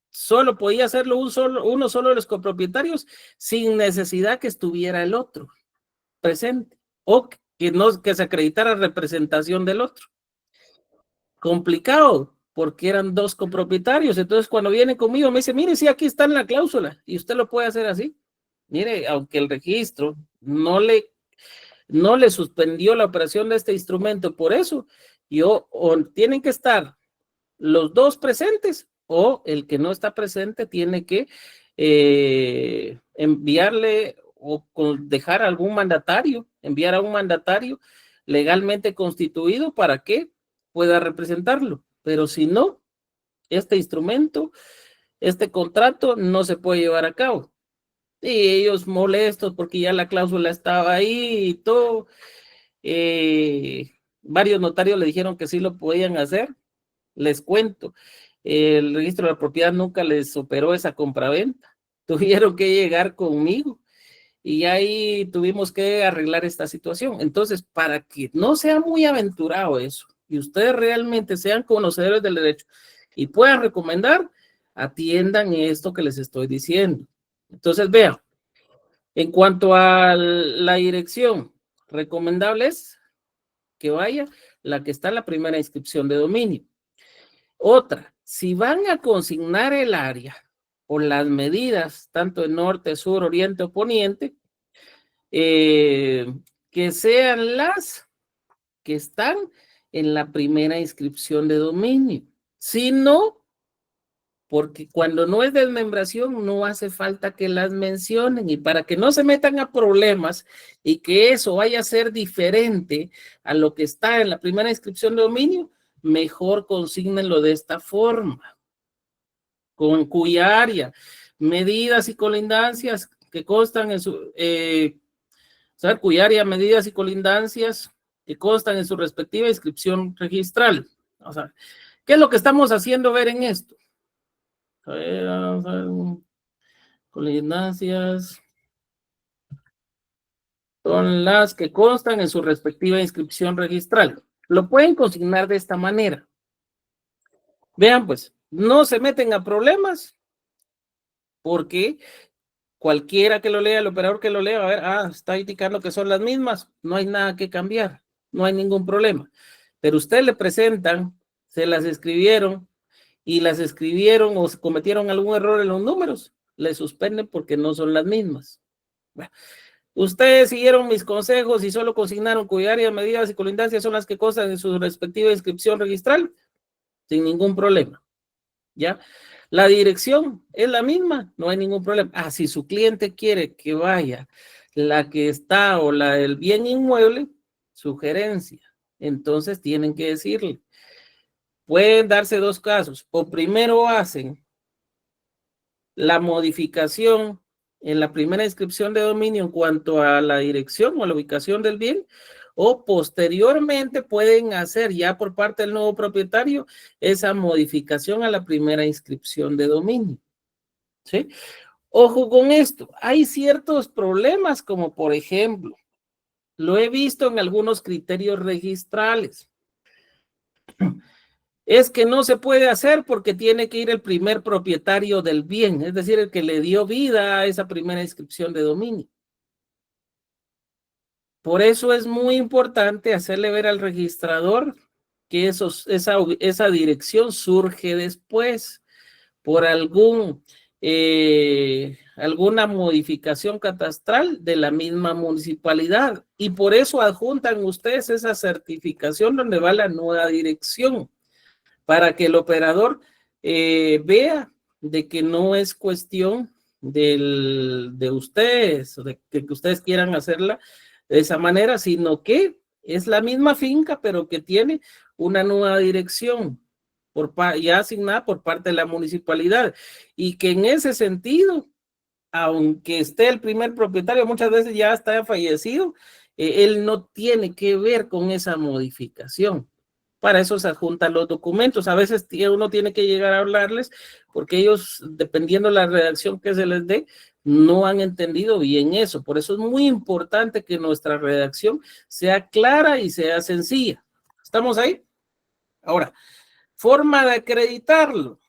A: solo podía hacerlo uno solo de los copropietarios sin necesidad que estuviera el otro presente o que se acreditara representación del otro. Complicado, porque eran 2 copropietarios. Entonces, cuando viene conmigo, me dice, mire, sí, aquí está en la cláusula y usted lo puede hacer así. Mire, aunque el registro no le suspendió la operación de este instrumento, por eso, o tienen que estar los 2 presentes o el que no está presente tiene que enviarle o dejar algún mandatario, enviar a un mandatario legalmente constituido para que pueda representarlo. Pero si no, este instrumento, este contrato no se puede llevar a cabo. Y ellos molestos porque ya la cláusula estaba ahí y todo. Varios notarios le dijeron que sí lo podían hacer. Les cuento, el registro de la propiedad nunca les operó esa compraventa. Tuvieron que llegar conmigo y ahí tuvimos que arreglar esta situación. Entonces, para que no sea muy aventurado eso y ustedes realmente sean conocedores del derecho y puedan recomendar, atiendan esto que les estoy diciendo. Entonces, vean, en cuanto a la dirección, recomendable es que vaya la que está en la primera inscripción de dominio. Otra, si van a consignar el área o las medidas, tanto en norte, sur, oriente o poniente, que sean las que están en la primera inscripción de dominio. Si no, porque cuando no es desmembración no hace falta que las mencionen, y para que no se metan a problemas y que eso vaya a ser diferente a lo que está en la primera inscripción de dominio, mejor consígnenlo de esta forma, con cuya área, medidas y colindancias que constan en su, cuya área, medidas y colindancias que constan en su respectiva inscripción registral. O sea, ¿qué es lo que estamos haciendo ver en esto? A ver, vamos a ver, colindancias son las que constan en su respectiva inscripción registral. Lo pueden consignar de esta manera. Vean, pues, no se meten a problemas porque cualquiera que lo lea, el operador que lo lea, va a ver, está indicando que son las mismas, no hay nada que cambiar, no hay ningún problema. Pero ustedes le presentan, se las escribieron y las escribieron o cometieron algún error en los números, le suspenden porque no son las mismas. Bueno, ustedes siguieron mis consejos y solo consignaron cuya área, medidas y colindancias son las que constan en su respectiva inscripción registral, sin ningún problema. ¿Ya? La dirección es la misma, no hay ningún problema. Si su cliente quiere que vaya la que está o la del bien inmueble, sugerencia. Entonces tienen que decirle. Pueden darse dos casos. O primero hacen la modificación en la primera inscripción de dominio en cuanto a la dirección o la ubicación del bien, o posteriormente pueden hacer ya por parte del nuevo propietario esa modificación a la primera inscripción de dominio. ¿Sí? Ojo con esto, hay ciertos problemas como por ejemplo, lo he visto en algunos criterios registrales. Es que no se puede hacer porque tiene que ir el primer propietario del bien, es decir, el que le dio vida a esa primera inscripción de dominio. Por eso es muy importante hacerle ver al registrador que esa dirección surge después por alguna modificación catastral de la misma municipalidad. Y por eso adjuntan ustedes esa certificación donde va la nueva dirección, para que el operador vea de que no es cuestión de ustedes, de que ustedes quieran hacerla de esa manera, sino que es la misma finca, pero que tiene una nueva dirección ya asignada por parte de la municipalidad, y que en ese sentido, aunque esté el primer propietario, muchas veces ya está fallecido, él no tiene que ver con esa modificación. Para eso se adjuntan los documentos. A veces uno tiene que llegar a hablarles porque ellos, dependiendo de la redacción que se les dé, no han entendido bien eso. Por eso es muy importante que nuestra redacción sea clara y sea sencilla. ¿Estamos ahí? Ahora, forma de acreditarlo.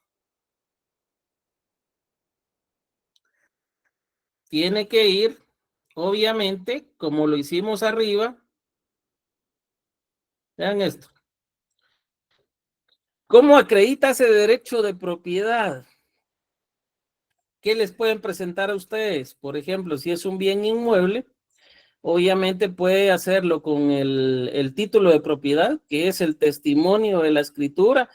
A: Tiene que ir, obviamente, como lo hicimos arriba. Vean esto. ¿Cómo acredita ese derecho de propiedad? ¿Qué les pueden presentar a ustedes? Por ejemplo, si es un bien inmueble, obviamente puede hacerlo con el título de propiedad, que es el testimonio de la escritura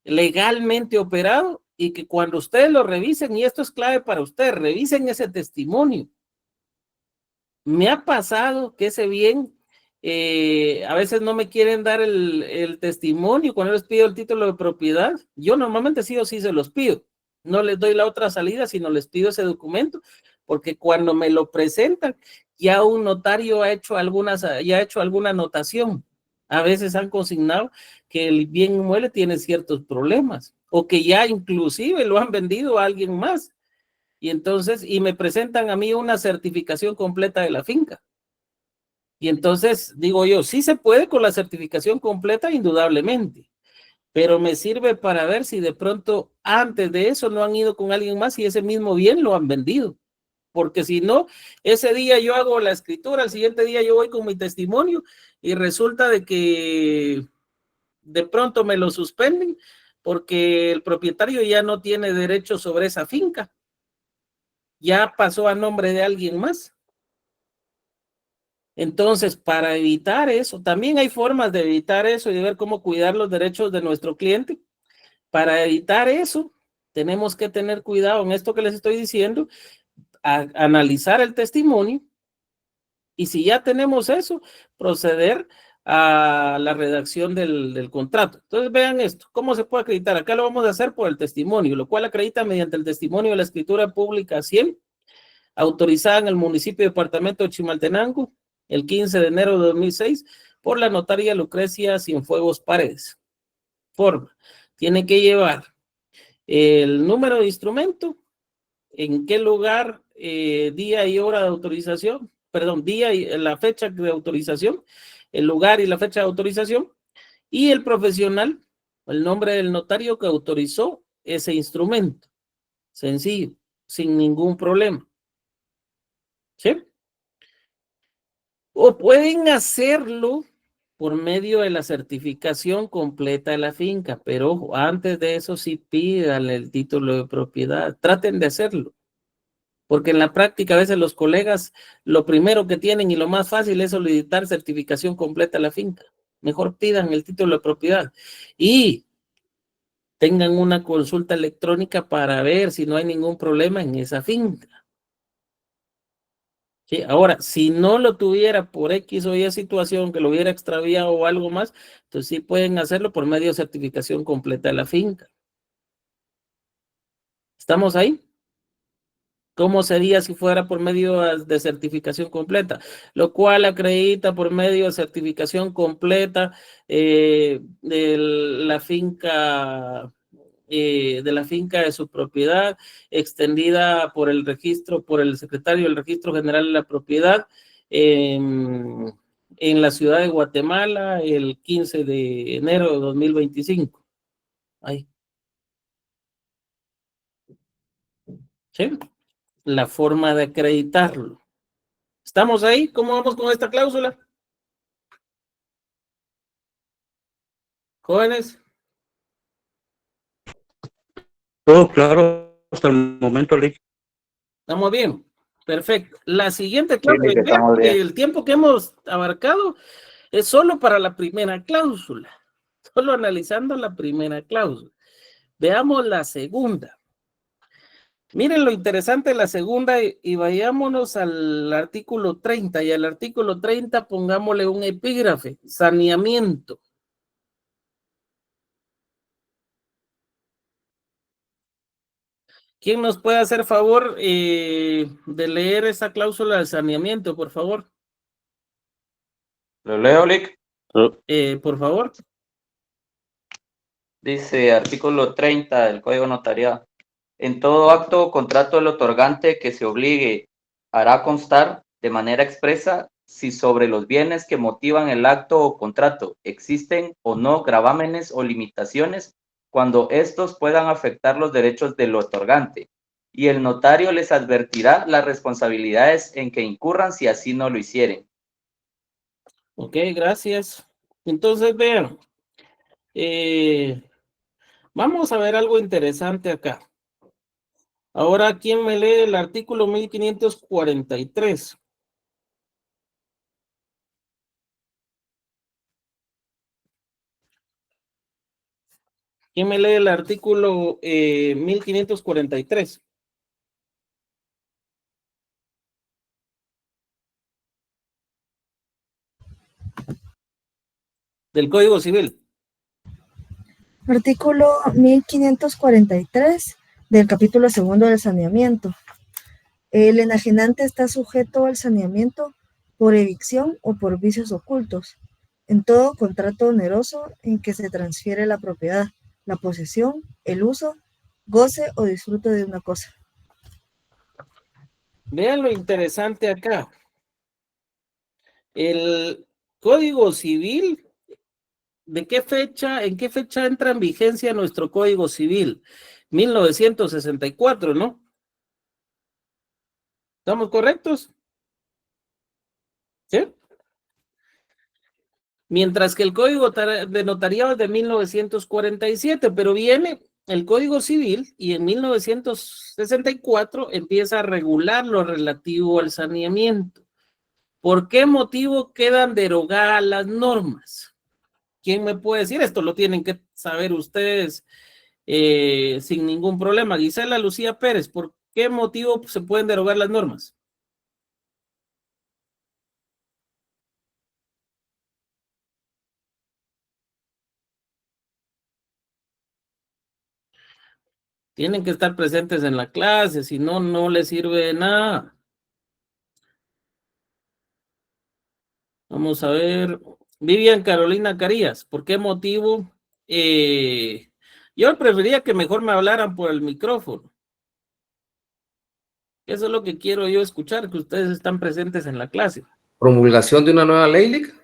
A: legalmente operado, y que cuando ustedes lo revisen, y esto es clave para ustedes, revisen ese testimonio. Me ha pasado que ese bien, a veces no me quieren dar el testimonio cuando les pido el título de propiedad. Yo normalmente sí o sí se los pido. No les doy la otra salida, sino les pido ese documento, porque cuando me lo presentan, ya un notario ha hecho alguna anotación. A veces han consignado que el bien inmueble tiene ciertos problemas, o que ya inclusive lo han vendido a alguien más. Y entonces, me presentan a mí una certificación completa de la finca. Y entonces digo yo, sí se puede con la certificación completa, indudablemente, pero me sirve para ver si de pronto antes de eso no han ido con alguien más y ese mismo bien lo han vendido. Porque si no, ese día yo hago la escritura, al siguiente día yo voy con mi testimonio y resulta de que de pronto me lo suspenden porque el propietario ya no tiene derecho sobre esa finca. Ya pasó a nombre de alguien más. Entonces, para evitar eso, también hay formas de evitar eso y de ver cómo cuidar los derechos de nuestro cliente. Para evitar eso, tenemos que tener cuidado en esto que les estoy diciendo, analizar el testimonio, y si ya tenemos eso, proceder a la redacción del contrato. Entonces, vean esto, ¿cómo se puede acreditar? Acá lo vamos a hacer por el testimonio, lo cual acredita mediante el testimonio de la escritura pública 100, autorizada en el municipio y departamento de Chimaltenango, el 15 de enero de 2006, por la notaria Lucrecia Cienfuegos Paredes. Forma, tiene que llevar el número de instrumento, en qué lugar, día y hora de autorización, perdón, día y la fecha de autorización, el lugar y la fecha de autorización, y el profesional, el nombre del notario que autorizó ese instrumento. Sencillo, sin ningún problema. ¿Sí? O pueden hacerlo por medio de la certificación completa de la finca, pero ojo, antes de eso sí pídanle el título de propiedad, traten de hacerlo, porque en la práctica a veces los colegas lo primero que tienen y lo más fácil es solicitar certificación completa de la finca. Mejor pidan el título de propiedad y tengan una consulta electrónica para ver si no hay ningún problema en esa finca. Sí, ahora, si no lo tuviera por X o Y situación, que lo hubiera extraviado o algo más, entonces sí pueden hacerlo por medio de certificación completa de la finca. ¿Estamos ahí? ¿Cómo sería si fuera por medio de certificación completa? Lo cual acredita por medio de certificación completa de la finca de su propiedad, extendida por el registro, por el secretario del Registro General de la Propiedad en la ciudad de Guatemala el 15 de enero de 2025. Ahí. ¿Sí? La forma de acreditarlo. ¿Estamos ahí? ¿Cómo vamos con esta cláusula? Jóvenes.
J: Todo claro hasta el momento, Lick.
A: Estamos bien. Perfecto. La siguiente
C: Sí,
A: cláusula,
C: Lick, estamos bien.
A: el tiempo que hemos abarcado es solo para la primera cláusula. Solo analizando la primera cláusula. Veamos la segunda. Miren lo interesante de la segunda y vayámonos al artículo 30. Y al artículo 30 pongámosle un epígrafe, saneamiento. ¿Quién nos puede hacer favor de leer esa cláusula de saneamiento, por favor?
C: ¿Lo leo, Lick?
A: Por favor.
C: Dice artículo 30 del Código Notarial. En todo acto o contrato del otorgante que se obligue hará constar de manera expresa si sobre los bienes que motivan el acto o contrato existen o no gravámenes o limitaciones cuando estos puedan afectar los derechos del otorgante, y el notario les advertirá las responsabilidades en que incurran si así no lo hicieren.
A: Ok, gracias. Entonces, vean, vamos a ver algo interesante acá. Ahora, ¿quién me lee el artículo 1543? ¿Quién me lee el artículo 1543? Del Código Civil.
F: Artículo 1543 del capítulo segundo del saneamiento. El enajenante está sujeto al saneamiento por evicción o por vicios ocultos, en todo contrato oneroso en que se transfiere la propiedad, la posesión, el uso, goce o disfrute de una cosa.
A: Vean lo interesante acá. El Código Civil, ¿de qué fecha, en qué fecha entra en vigencia nuestro Código Civil? 1964, ¿no? ¿Estamos correctos? ¿Sí? Mientras que el Código de Notariado es de 1947, pero viene el Código Civil y en 1964 empieza a regular lo relativo al saneamiento. ¿Por qué motivo quedan derogadas las normas? ¿Quién me puede decir? Esto lo tienen que saber ustedes sin ningún problema. Gisela Lucía Pérez, ¿por qué motivo se pueden derogar las normas? Tienen que estar presentes en la clase, si no, no les sirve de nada. Vamos a ver. Vivian Carolina Carías, ¿por qué motivo? Yo preferiría que mejor me hablaran por el micrófono. Eso es lo que quiero yo escuchar, que ustedes están presentes en la clase.
N: ¿Promulgación de una nueva ley, Lick?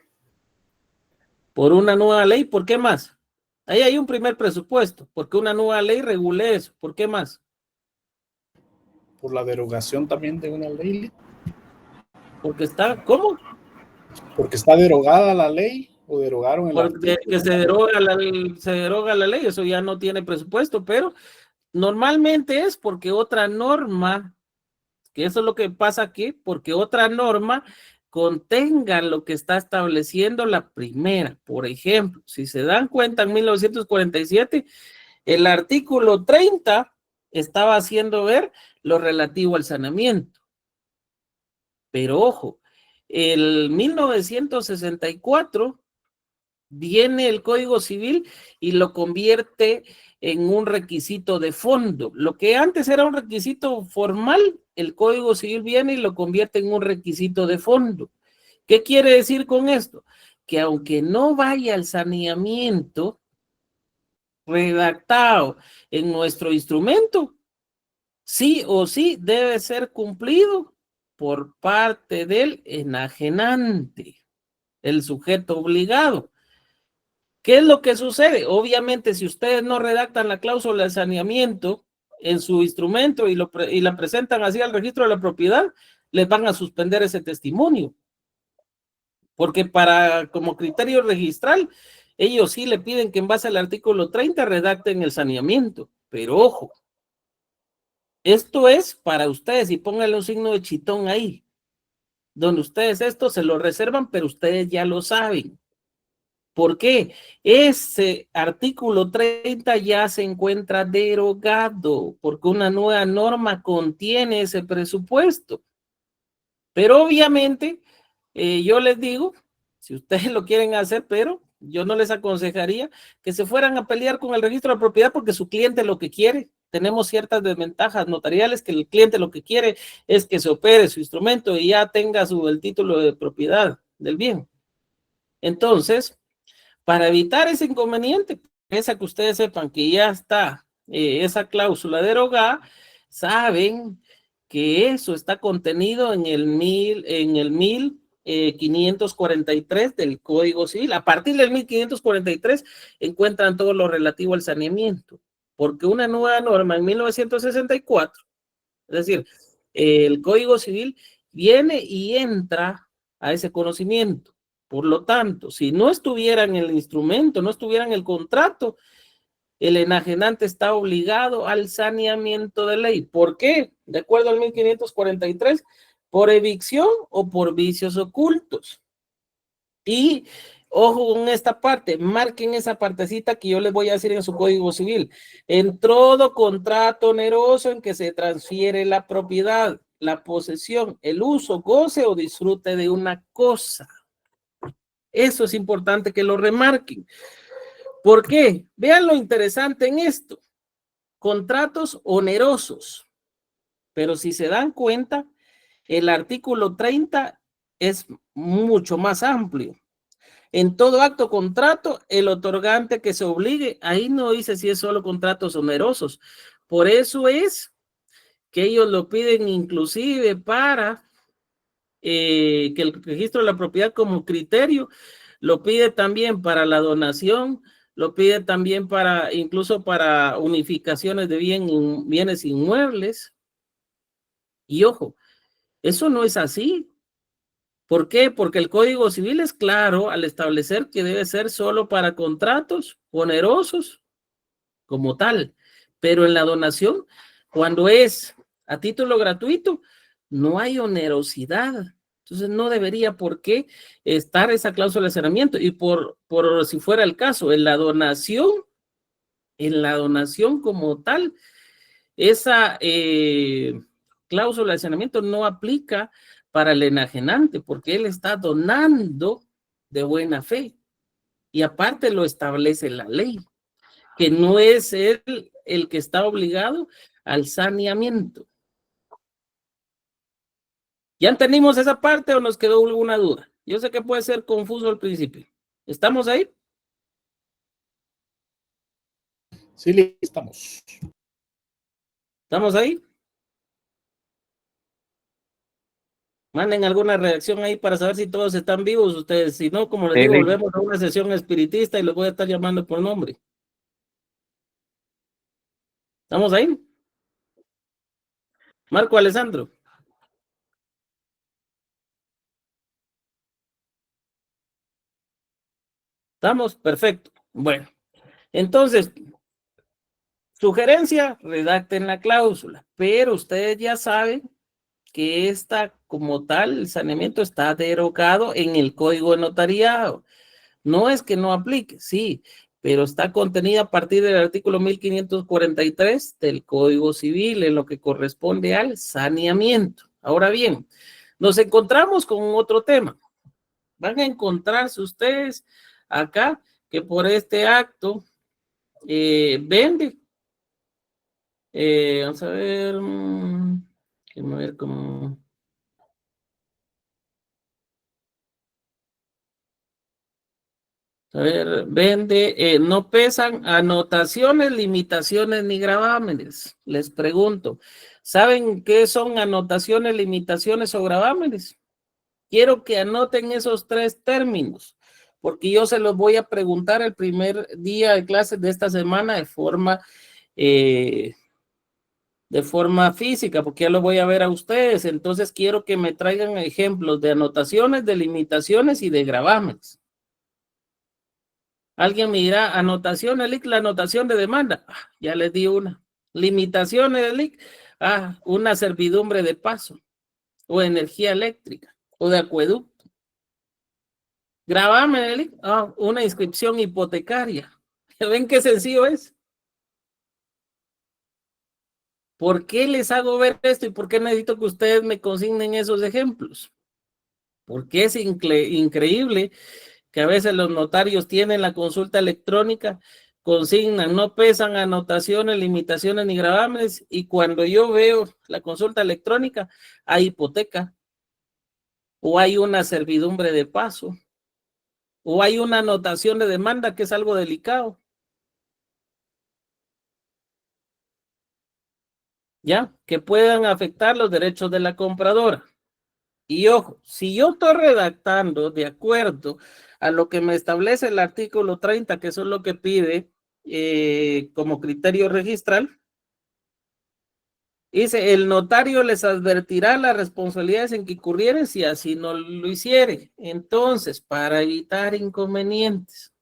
A: Por una nueva ley, ¿por qué más? Ahí hay un primer presupuesto, porque una nueva ley regule eso, ¿por qué más?
L: Por la derogación también de una ley, Lick.
A: Porque está, ¿cómo?
L: Porque está derogada la ley o derogaron el
A: Porque
L: artículo.
A: que se deroga la ley, eso ya no tiene presupuesto, pero normalmente es porque otra norma, que eso es lo que pasa aquí, porque otra norma contenga lo que está estableciendo la primera. Por ejemplo, si se dan cuenta, en 1947, el artículo 30 estaba haciendo ver lo relativo al saneamiento. Pero ojo, el 1964 viene el Código Civil y lo convierte en un requisito de fondo. Lo que antes era un requisito formal, el Código Civil viene y lo convierte en un requisito de fondo. ¿Qué quiere decir con esto? Que aunque no vaya al saneamiento redactado en nuestro instrumento, sí o sí debe ser cumplido por parte del enajenante, el sujeto obligado. ¿Qué es lo que sucede? Obviamente, si ustedes no redactan la cláusula de saneamiento en su instrumento y la presentan así al registro de la propiedad, les van a suspender ese testimonio. Porque como criterio registral, ellos sí le piden que en base al artículo 30 redacten el saneamiento. Pero ojo, esto es para ustedes y pónganle un signo de chitón ahí, donde ustedes esto se lo reservan, pero ustedes ya lo saben. ¿Por qué? Ese artículo 30 ya se encuentra derogado porque una nueva norma contiene ese presupuesto. Pero obviamente, yo les digo, si ustedes lo quieren hacer, pero yo no les aconsejaría que se fueran a pelear con el registro de propiedad porque su cliente lo que quiere. Tenemos ciertas desventajas notariales que el cliente lo que quiere es que se opere su instrumento y ya tenga el título de propiedad del bien. Entonces, para evitar ese inconveniente, esa que ustedes sepan que ya está esa cláusula derogada, saben que eso está contenido en el 1543 del Código Civil. A partir del 1543 encuentran todo lo relativo al saneamiento, porque una nueva norma en 1964, es decir, el Código Civil viene y entra a ese conocimiento. Por lo tanto, si no estuviera en el instrumento, no estuviera en el contrato, el enajenante está obligado al saneamiento de ley. ¿Por qué? De acuerdo al 1543, por evicción o por vicios ocultos. Y ojo con esta parte, marquen esa partecita que yo les voy a decir en su Código Civil. En todo contrato oneroso en que se transfiere la propiedad, la posesión, el uso, goce o disfrute de una cosa. Eso es importante que lo remarquen. ¿Por qué? Vean lo interesante en esto. Contratos onerosos. Pero si se dan cuenta, el artículo 30 es mucho más amplio. En todo acto contrato, el otorgante que se obligue, ahí no dice si es solo contratos onerosos. Por eso es que ellos lo piden inclusive para que el registro de la propiedad como criterio lo pide también para la donación, lo pide también para incluso para unificaciones de bienes inmuebles. Y ojo, eso no es así. ¿Por qué? Porque el Código Civil es claro al establecer que debe ser solo para contratos onerosos como tal. Pero en la donación, cuando es a título gratuito, no hay onerosidad. Entonces no debería por qué estar esa cláusula de saneamiento. Y por si fuera el caso, en la donación como tal, esa cláusula de saneamiento no aplica para el enajenante, porque él está donando de buena fe. Y aparte lo establece la ley, que no es él el que está obligado al saneamiento. ¿Ya entendimos esa parte o nos quedó alguna duda? Yo sé que puede ser confuso al principio. ¿Estamos ahí?
L: Sí, estamos.
A: ¿Estamos ahí? Manden alguna reacción ahí para saber si todos están vivos ustedes. Si no, como les digo, volvemos a una sesión espiritista y los voy a estar llamando por nombre. ¿Estamos ahí? Marco Alessandro. ¿Estamos? Perfecto. Bueno, entonces, sugerencia, redacten la cláusula, pero ustedes ya saben que esta, como tal, el saneamiento está derogado en el Código de Notariado. No es que no aplique, sí, pero está contenida a partir del artículo 1543 del Código Civil, en lo que corresponde al saneamiento. Ahora bien, Nos encontramos con otro tema. Van a encontrarse ustedes acá que por este acto vende. Vamos a ver. Vamos a ver cómo. A ver, vende, no pesan anotaciones, limitaciones ni gravámenes. Les pregunto, ¿saben qué son anotaciones, limitaciones o gravámenes? Quiero que anoten esos tres términos, porque yo se los voy a preguntar el primer día de clases de esta semana de forma física, porque ya lo voy a ver a ustedes. Entonces quiero que me traigan ejemplos de anotaciones, de limitaciones y de gravámenes. Alguien me dirá, anotación, Elic, la anotación de demanda. Ya les di una. Limitaciones, Elic. Una servidumbre de paso, o energía eléctrica, o de acueducto. Gravamen, Elic. Una inscripción hipotecaria. ¿Ven qué sencillo es? ¿Por qué les hago ver esto y por qué necesito que ustedes me consignen esos ejemplos? Porque es increíble que a veces los notarios tienen la consulta electrónica, consignan, no pesan anotaciones, limitaciones ni gravámenes, y cuando yo veo la consulta electrónica, hay hipoteca, o hay una servidumbre de paso, o hay una anotación de demanda que es algo delicado. ¿Ya? Que puedan afectar los derechos de la compradora. Y ojo, si yo estoy redactando de acuerdo a lo que me establece el artículo 30, que eso es lo que pide como criterio registral, dice, el notario les advertirá las responsabilidades en que incurrieren si así no lo hiciere. Entonces, para evitar inconvenientes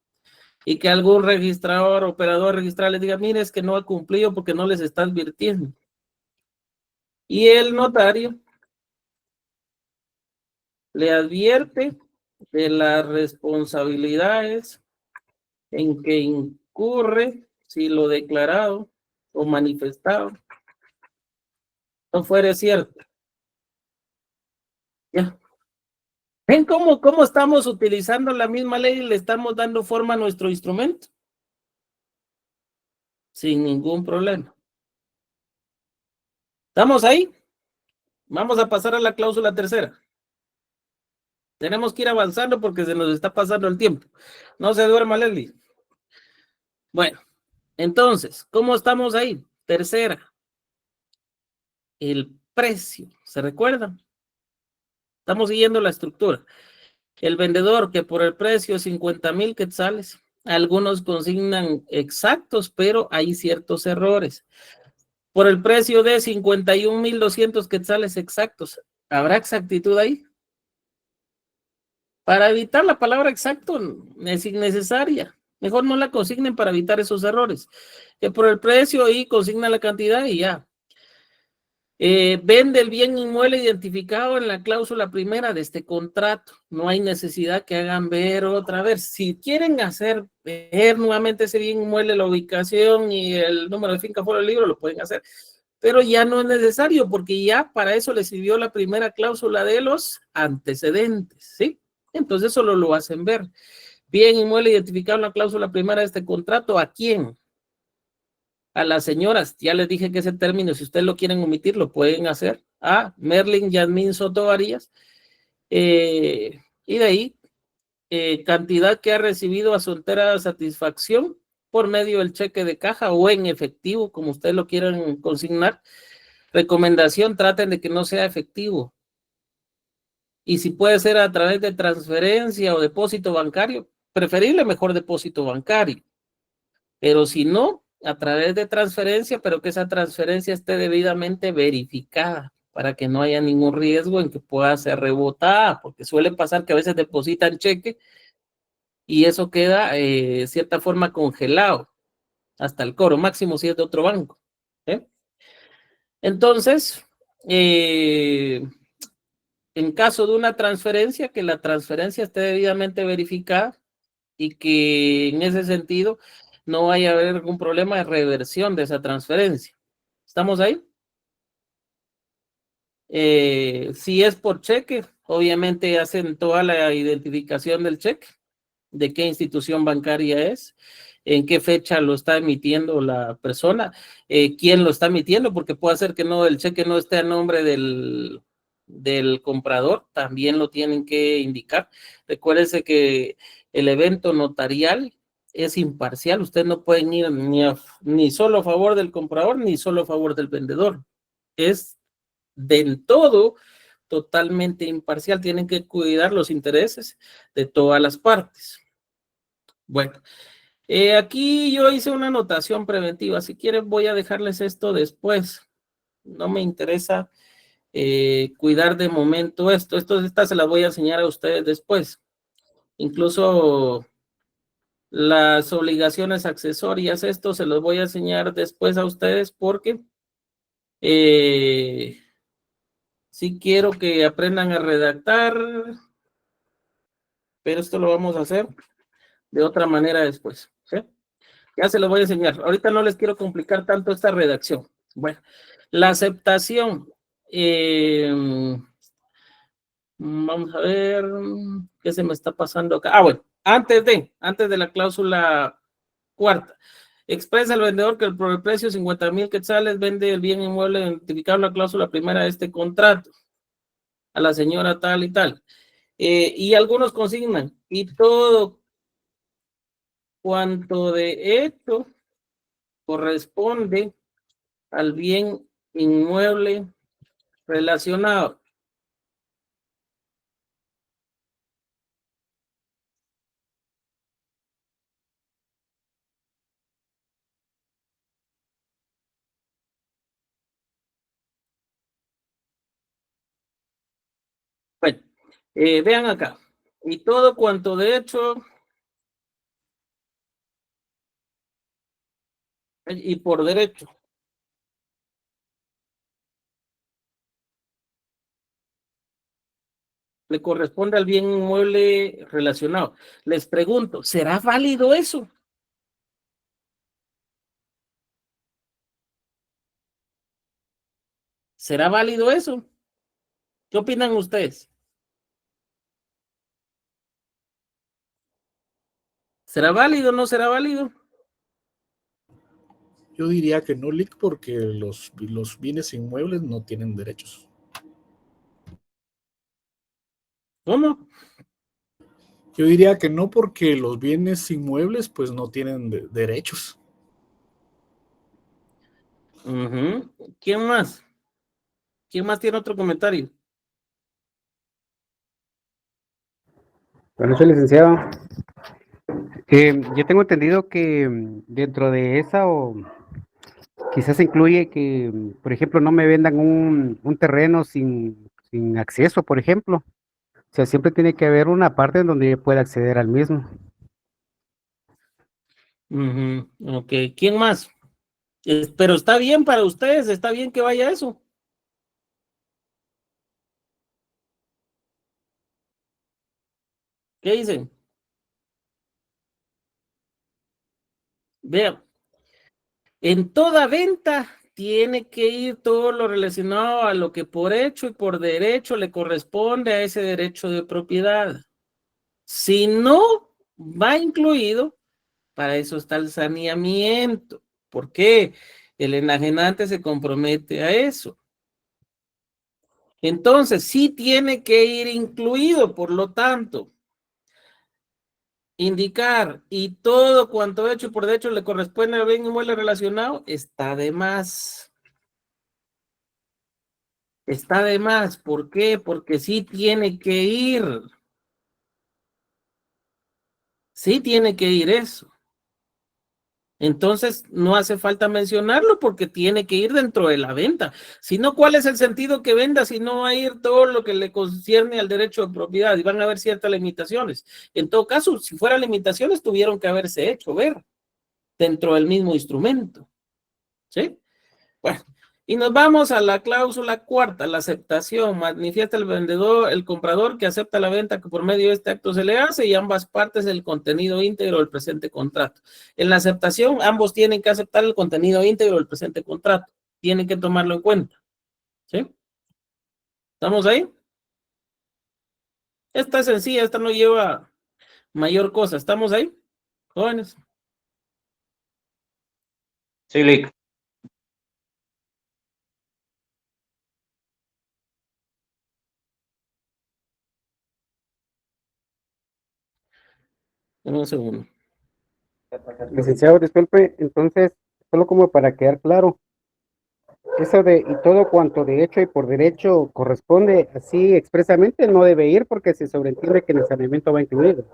A: y que algún registrador, operador registral les diga, mire, es que no ha cumplido porque no les está advirtiendo. Y el notario le advierte de las responsabilidades en que incurre si lo declarado o manifestado no fuera cierto. ¿Ya? ¿Ven cómo estamos utilizando la misma ley y le estamos dando forma a nuestro instrumento? Sin ningún problema. ¿Estamos ahí? Vamos a pasar a la cláusula tercera. Tenemos que ir avanzando porque se nos está pasando el tiempo. No se duerma, Leslie. Bueno, entonces, ¿cómo estamos ahí? Tercera. El precio. ¿Se recuerdan? Estamos siguiendo la estructura. El vendedor que por el precio 50,000 quetzales, algunos consignan exactos, pero hay ciertos errores. Por el precio de 51,200 quetzales exactos, ¿habrá exactitud ahí? Para evitar la palabra exacto es innecesaria. Mejor no la consignen para evitar esos errores. Que por el precio y consigna la cantidad y ya. Vende el bien inmueble identificado en la cláusula primera de este contrato. No hay necesidad que hagan ver otra vez. Si quieren hacer ver nuevamente ese bien inmueble, la ubicación y el número de finca fuera del libro, lo pueden hacer. Pero ya no es necesario porque ya para eso les sirvió la primera cláusula de los antecedentes, ¿sí? Entonces solo lo hacen ver. Bien inmueble identificado en la cláusula primera de este contrato, ¿a quién? A las señoras, ya les dije que ese término, si ustedes lo quieren omitir, lo pueden hacer. A Merlin Yasmín Soto Varías. Y de ahí, cantidad que ha recibido a su entera satisfacción por medio del cheque de caja o en efectivo, como ustedes lo quieran consignar. Recomendación, traten de que no sea efectivo. Y si puede ser a través de transferencia o depósito bancario, preferible mejor depósito bancario. Pero si no, a través de transferencia, pero que esa transferencia esté debidamente verificada para que no haya ningún riesgo en que pueda ser rebotada, porque suele pasar que a veces depositan cheque y eso queda de cierta forma congelado hasta el cobro máximo si es de otro banco. Entonces, en caso de una transferencia, que la transferencia esté debidamente verificada y que en ese sentido no vaya a haber algún problema de reversión de esa transferencia. ¿Estamos ahí? Si es por cheque, obviamente hacen toda la identificación del cheque, de qué institución bancaria es, en qué fecha lo está emitiendo la persona, quién lo está emitiendo, porque puede ser que no, el cheque no esté a nombre del comprador, también lo tienen que indicar. Recuérdese que el evento notarial es imparcial, ustedes no pueden ir ni solo a favor del comprador, ni solo a favor del vendedor. Es del todo totalmente imparcial, tienen que cuidar los intereses de todas las partes. Bueno, aquí yo hice una anotación preventiva, si quieren voy a dejarles esto después, no me interesa cuidar de momento estas se las voy a enseñar a ustedes después, incluso las obligaciones accesorias, esto se los voy a enseñar después a ustedes porque sí quiero que aprendan a redactar, pero esto lo vamos a hacer de otra manera después, ¿sí? Ya se lo voy a enseñar. Ahorita no les quiero complicar tanto esta redacción. Bueno, la aceptación. Vamos a ver qué se me está pasando acá. Bueno, antes de la cláusula cuarta. Expresa el vendedor que por el precio 50,000 quetzales vende el bien inmueble identificado en la cláusula primera de este contrato a la señora tal y tal. Y algunos consignan, y todo cuanto de hecho corresponde al bien inmueble relacionado. Bueno, vean acá. Y todo cuanto de hecho y por derecho. Le corresponde al bien inmueble relacionado. Les pregunto, ¿será válido eso? ¿Será válido eso? ¿Qué opinan ustedes? ¿Será válido o no será válido?
L: Yo diría que no, Lick, porque los bienes inmuebles no tienen derechos.
A: ¿Cómo?
L: Yo diría que no, porque los bienes inmuebles pues no tienen derechos.
A: ¿Quién más? ¿Quién más tiene otro comentario?
O: Bueno, soy licenciado. Yo tengo entendido que dentro de esa o quizás incluye que, por ejemplo, no me vendan un terreno sin acceso, por ejemplo. O sea, siempre tiene que haber una parte en donde yo pueda acceder al mismo.
A: Ok, ¿quién más? Pero está bien para ustedes, está bien que vaya eso. ¿Qué dicen? Vean, en toda venta tiene que ir todo lo relacionado a lo que por hecho y por derecho le corresponde a ese derecho de propiedad. Si no va incluido, para eso está el saneamiento. ¿Por qué? El enajenante se compromete a eso. Entonces, sí tiene que ir incluido, por lo tanto, indicar y todo cuanto hecho por derecho le corresponde al bien inmueble relacionado, está de más. Está de más. ¿Por qué? Porque sí tiene que ir. Sí tiene que ir eso. Entonces, no hace falta mencionarlo porque tiene que ir dentro de la venta. Si no, ¿cuál es el sentido que venda si no va a ir todo lo que le concierne al derecho de propiedad? Y van a haber ciertas limitaciones. En todo caso, si fueran limitaciones, tuvieron que haberse hecho ver dentro del mismo instrumento. ¿Sí? Bueno, y nos vamos a la cláusula cuarta, la aceptación. Manifiesta el vendedor, el comprador que acepta la venta que por medio de este acto se le hace y ambas partes el contenido íntegro del presente contrato. En la aceptación, ambos tienen que aceptar el contenido íntegro del presente contrato. Tienen que tomarlo en cuenta. ¿Sí? ¿Estamos ahí? Esta es sencilla, esta no lleva mayor cosa. ¿Estamos ahí, jóvenes?
C: Sí, Lick.
A: Un segundo.
O: Licenciado, disculpe, entonces, solo como para quedar claro, eso de y todo cuanto de hecho y por derecho corresponde así expresamente no debe ir porque se sobreentiende que el saneamiento va incluido.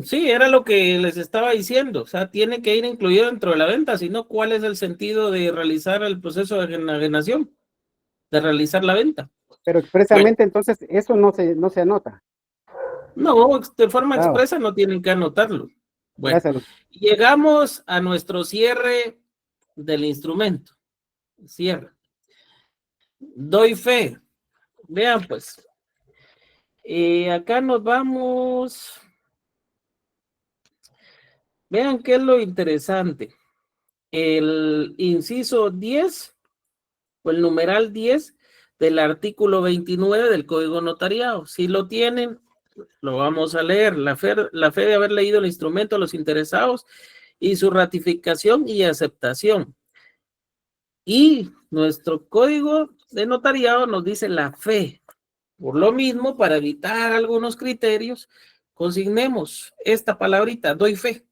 A: Sí, era lo que les estaba diciendo. O sea, tiene que ir incluido dentro de la venta. Si no, ¿cuál es el sentido de realizar el proceso de enajenación? De realizar la venta.
O: Pero expresamente entonces eso no se anota.
A: No, de forma
O: Claro.
A: expresa no tienen que anotarlo. Bueno,
O: Gracias.
A: llegamos a nuestro cierre del instrumento. Cierre. Doy fe. Vean pues. Acá nos vamos. Vean qué es lo interesante. El inciso 10 o el numeral 10 del artículo 29 del Código Notariado. Si lo tienen, lo vamos a leer. La fe de haber leído el instrumento a los interesados y su ratificación y aceptación. Y nuestro Código de Notariado nos dice la fe. Por lo mismo, para evitar algunos criterios, consignemos esta palabrita, doy fe.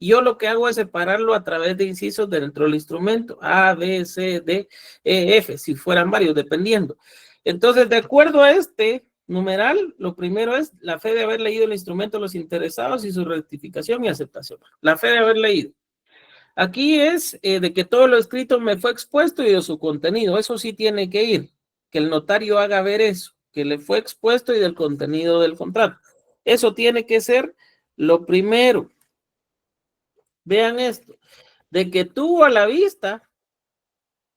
A: Yo lo que hago es separarlo a través de incisos dentro del instrumento, A, B, C, D, E, F, si fueran varios, dependiendo. Entonces, de acuerdo a este numeral, lo primero es la fe de haber leído el instrumento a los interesados y su rectificación y aceptación. La fe de haber leído. Aquí es de que todo lo escrito me fue expuesto y de su contenido. Eso sí tiene que ir. Que el notario haga ver eso, que le fue expuesto y del contenido del contrato. Eso tiene que ser lo primero. Vean esto, de que tuvo a la vista,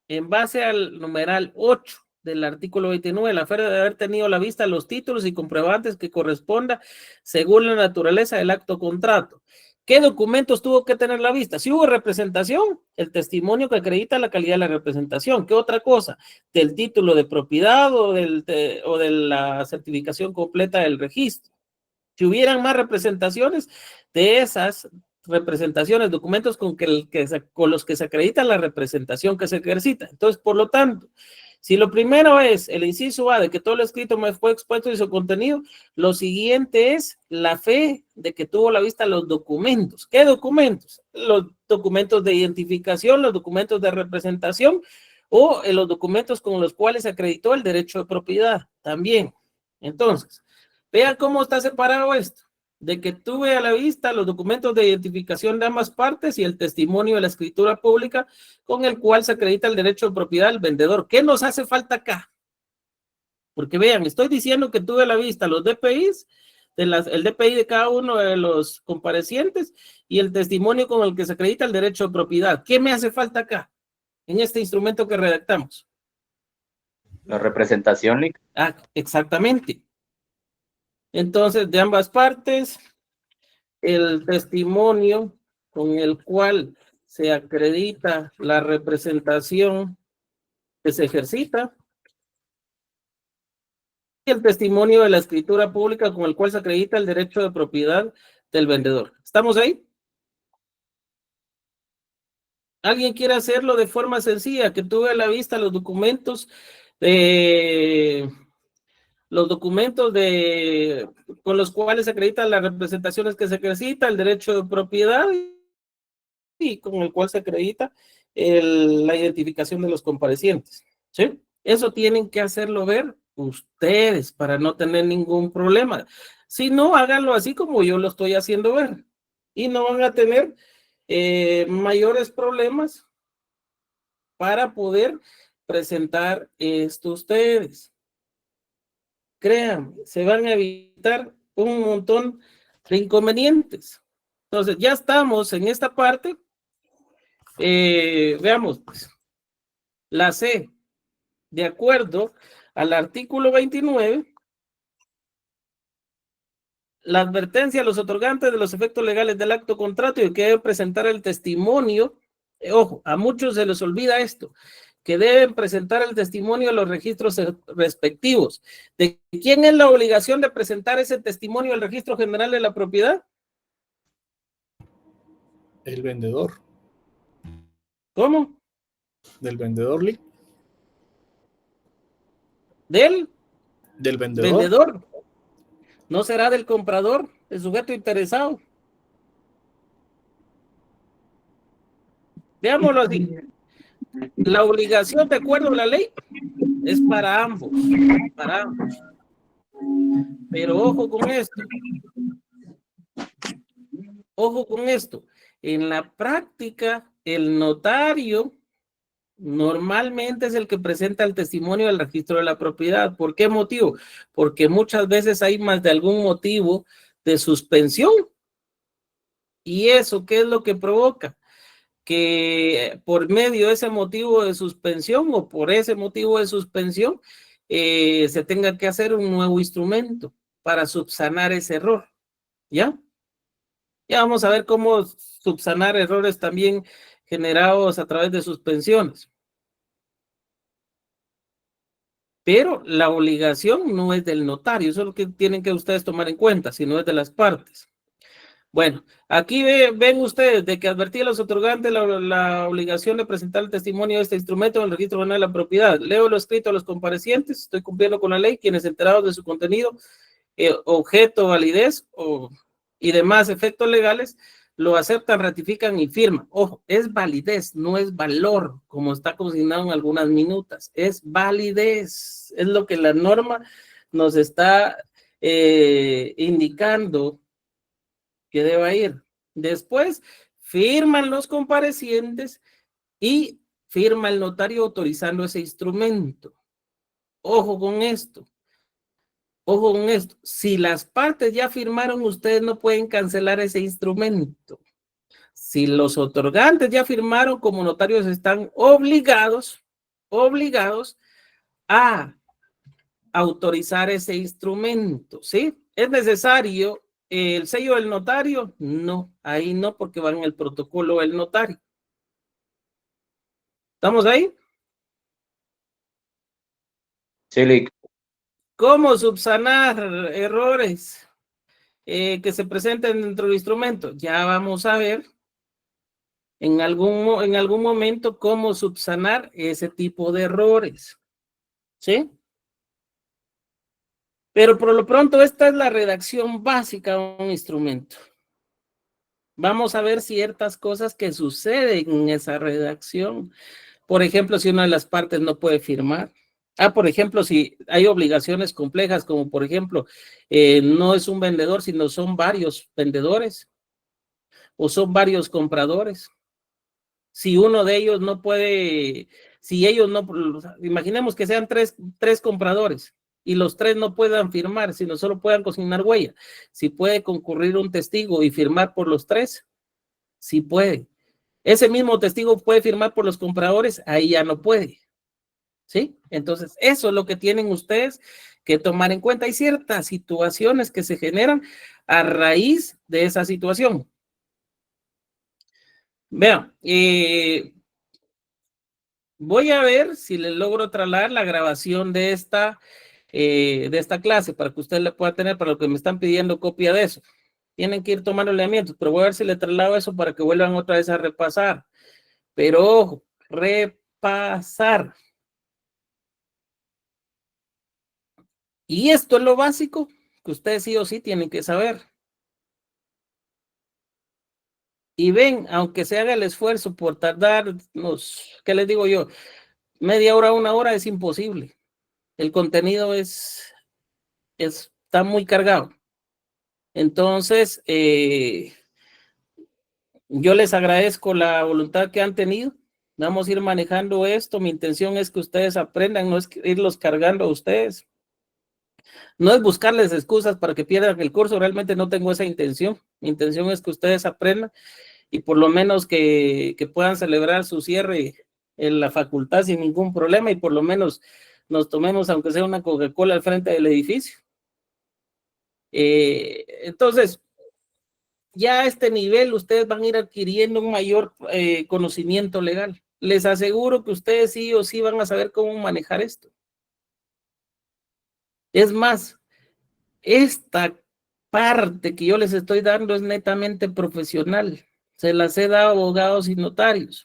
A: en base al numeral 8 del artículo 29, la fe de haber tenido a la vista los títulos y comprobantes que corresponda según la naturaleza del acto contrato. ¿Qué documentos tuvo que tener la vista? Si hubo representación, el testimonio que acredita la calidad de la representación. ¿Qué otra cosa? Del título de propiedad o de la certificación completa del registro. Si hubieran más representaciones de esas representaciones, documentos con los que se acredita la representación que se ejercita. Entonces, por lo tanto, si lo primero es el inciso A de que todo lo escrito me fue expuesto y su contenido, lo siguiente es la fe de que tuvo a la vista los documentos. ¿Qué documentos? Los documentos de identificación, los documentos de representación o los documentos con los cuales se acreditó el derecho de propiedad también. Entonces, vean cómo está separado esto, de que tuve a la vista los documentos de identificación de ambas partes y el testimonio de la escritura pública con el cual se acredita el derecho de propiedad del vendedor. ¿Qué nos hace falta acá? Porque vean, estoy diciendo que tuve a la vista los DPIs, el DPI de cada uno de los comparecientes y el testimonio con el que se acredita el derecho de propiedad. ¿Qué me hace falta acá en este instrumento que redactamos?
C: La representación, Lick.
A: Ah, exactamente. Entonces, de ambas partes, el testimonio con el cual se acredita la representación que se ejercita y el testimonio de la escritura pública con el cual se acredita el derecho de propiedad del vendedor. ¿Estamos ahí? ¿Alguien quiere hacerlo de forma sencilla? Que tuve a la vista los documentos con los cuales se acreditan las representaciones que se ejercita, el derecho de propiedad y con el cual se acredita la identificación de los comparecientes. ¿Sí? Eso tienen que hacerlo ver ustedes para no tener ningún problema. Si no, háganlo así como yo lo estoy haciendo ver y no van a tener mayores problemas para poder presentar esto ustedes. Créanme, se van a evitar un montón de inconvenientes. Entonces, ya estamos en esta parte. Veamos, pues, la C, de acuerdo al artículo 29, la advertencia a los otorgantes de los efectos legales del acto contrato y que deben presentar el testimonio. Ojo, a muchos se les olvida esto, que deben presentar el testimonio a los registros respectivos. ¿De quién es la obligación de presentar ese testimonio al registro general de la propiedad?
L: El vendedor.
A: ¿Cómo?
L: Del vendedor, Lee.
A: Del
L: vendedor.
A: vendedor. ¿No será del comprador, el sujeto interesado? Veámoslo así. La obligación, de acuerdo a la ley, es para ambos. Para ambos. Pero ojo con esto. Ojo con esto. En la práctica, el notario normalmente es el que presenta el testimonio del registro de la propiedad. ¿Por qué motivo? Porque muchas veces hay más de algún motivo de suspensión. ¿Y eso qué es lo que provoca? Que por medio de ese motivo de suspensión o por ese motivo de suspensión se tenga que hacer un nuevo instrumento para subsanar ese error. ¿Ya? Ya vamos a ver cómo subsanar errores también generados a través de suspensiones. Pero la obligación no es del notario, eso es lo que tienen que ustedes tomar en cuenta, sino es de las partes. Bueno, aquí ven ustedes de que advertí a los otorgantes la obligación de presentar el testimonio de este instrumento en el registro general de la propiedad. Leo lo escrito a los comparecientes, estoy cumpliendo con la ley, quienes enterados de su contenido, objeto, validez y demás efectos legales, lo aceptan, ratifican y firman. Ojo, es validez, no es valor, como está consignado en algunas minutas. Es validez, es lo que la norma nos está indicando que deba ir. Después, firman los comparecientes y firma el notario autorizando ese instrumento. Ojo con esto. Ojo con esto. Si las partes ya firmaron, ustedes no pueden cancelar ese instrumento. Si los otorgantes ya firmaron, como notarios están obligados a autorizar ese instrumento, ¿sí? ¿Es necesario el sello del notario? No, ahí no, porque va en el protocolo del notario. ¿Estamos ahí?
C: Sí,
A: ¿Cómo subsanar errores que se presenten dentro del instrumento? Ya vamos a ver en algún momento cómo subsanar ese tipo de errores. ¿Sí? Pero por lo pronto esta es la redacción básica de un instrumento. Vamos a ver ciertas cosas que suceden en esa redacción. Por ejemplo, si una de las partes no puede firmar. Por ejemplo, si hay obligaciones complejas, como por ejemplo, no es un vendedor, sino son varios vendedores o son varios compradores. Si uno de ellos no puede, si ellos no, imaginemos que sean tres compradores y los tres no puedan firmar, sino solo puedan consignar huella. Si puede concurrir un testigo y firmar por los tres, sí puede. Ese mismo testigo puede firmar por los compradores, ahí ya no puede. ¿Sí? Entonces, eso es lo que tienen ustedes que tomar en cuenta. Hay ciertas situaciones que se generan a raíz de esa situación. Vean, voy a ver si les logro trasladar la grabación de esta clase para que usted la pueda tener, para lo que me están pidiendo copia de eso. Tienen que ir tomando lineamientos, pero voy a ver si le traslado eso para que vuelvan otra vez a repasar. Pero ojo, repasar. Y esto es lo básico que ustedes sí o sí tienen que saber. Y ven, aunque se haga el esfuerzo por tardarnos, ¿qué les digo yo? Media hora, una hora es imposible. El contenido está muy cargado. Entonces, yo les agradezco la voluntad que han tenido. Vamos a ir manejando esto. Mi intención es que ustedes aprendan, no es irlos cargando a ustedes. No es buscarles excusas para que pierdan el curso, realmente no tengo esa intención. Mi intención es que ustedes aprendan y por lo menos que puedan celebrar su cierre en la facultad sin ningún problema y por lo menos nos tomemos, aunque sea una Coca-Cola al frente del edificio. Entonces, ya a este nivel ustedes van a ir adquiriendo un mayor conocimiento legal. les aseguro que ustedes sí o sí van a saber cómo manejar esto. Es más, esta parte que yo les estoy dando es netamente profesional. Se las he dado a abogados y notarios.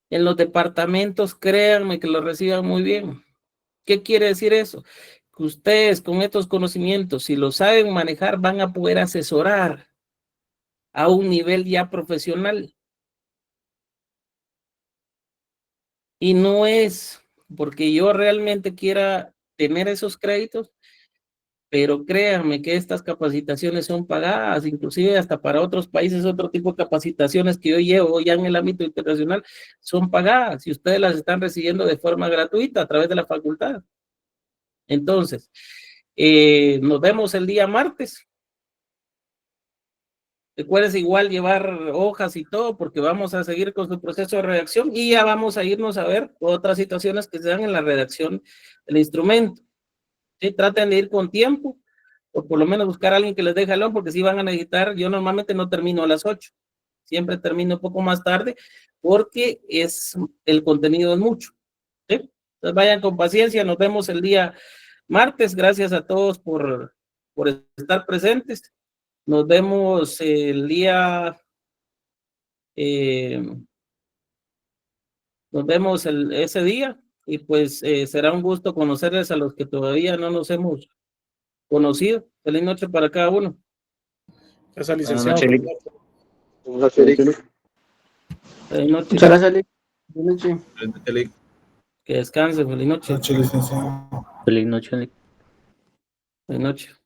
A: En los departamentos, créanme que lo reciban muy bien. ¿Qué quiere decir eso? Que ustedes con estos conocimientos, si lo saben manejar, van a poder asesorar a un nivel ya profesional. Y no es porque yo realmente quiera tener esos créditos, pero créanme que estas capacitaciones son pagadas, inclusive hasta para otros países, otro tipo de capacitaciones que yo llevo ya en el ámbito internacional son pagadas y ustedes las están recibiendo de forma gratuita a través de la facultad. Entonces, nos vemos el día martes. Recuerden igual llevar hojas y todo, porque vamos a seguir con su proceso de redacción y ya vamos a irnos a ver otras situaciones que se dan en la redacción del instrumento. ¿Sí? Traten de ir con tiempo, o por lo menos buscar a alguien que les dé jalón, porque si van a necesitar, yo normalmente no termino a las 8, siempre termino un poco más tarde, porque el contenido es mucho. ¿Sí? Entonces vayan con paciencia, nos vemos el día martes, gracias a todos por estar presentes. Nos vemos el día, nos vemos ese día y pues será un gusto conocerles a los que todavía no nos hemos conocido. Feliz noche para cada uno.
L: Gracias,
C: Buenas
L: licenciado.
C: noches, Lick.
D: Buenas noches, Lick.
A: Feliz noche.
P: Muchas gracias, Lick. Buenas noches.
A: Que descansen. Feliz noche.
M: Noche, licenciado.
Q: Feliz noche, Lick.
A: Feliz noche.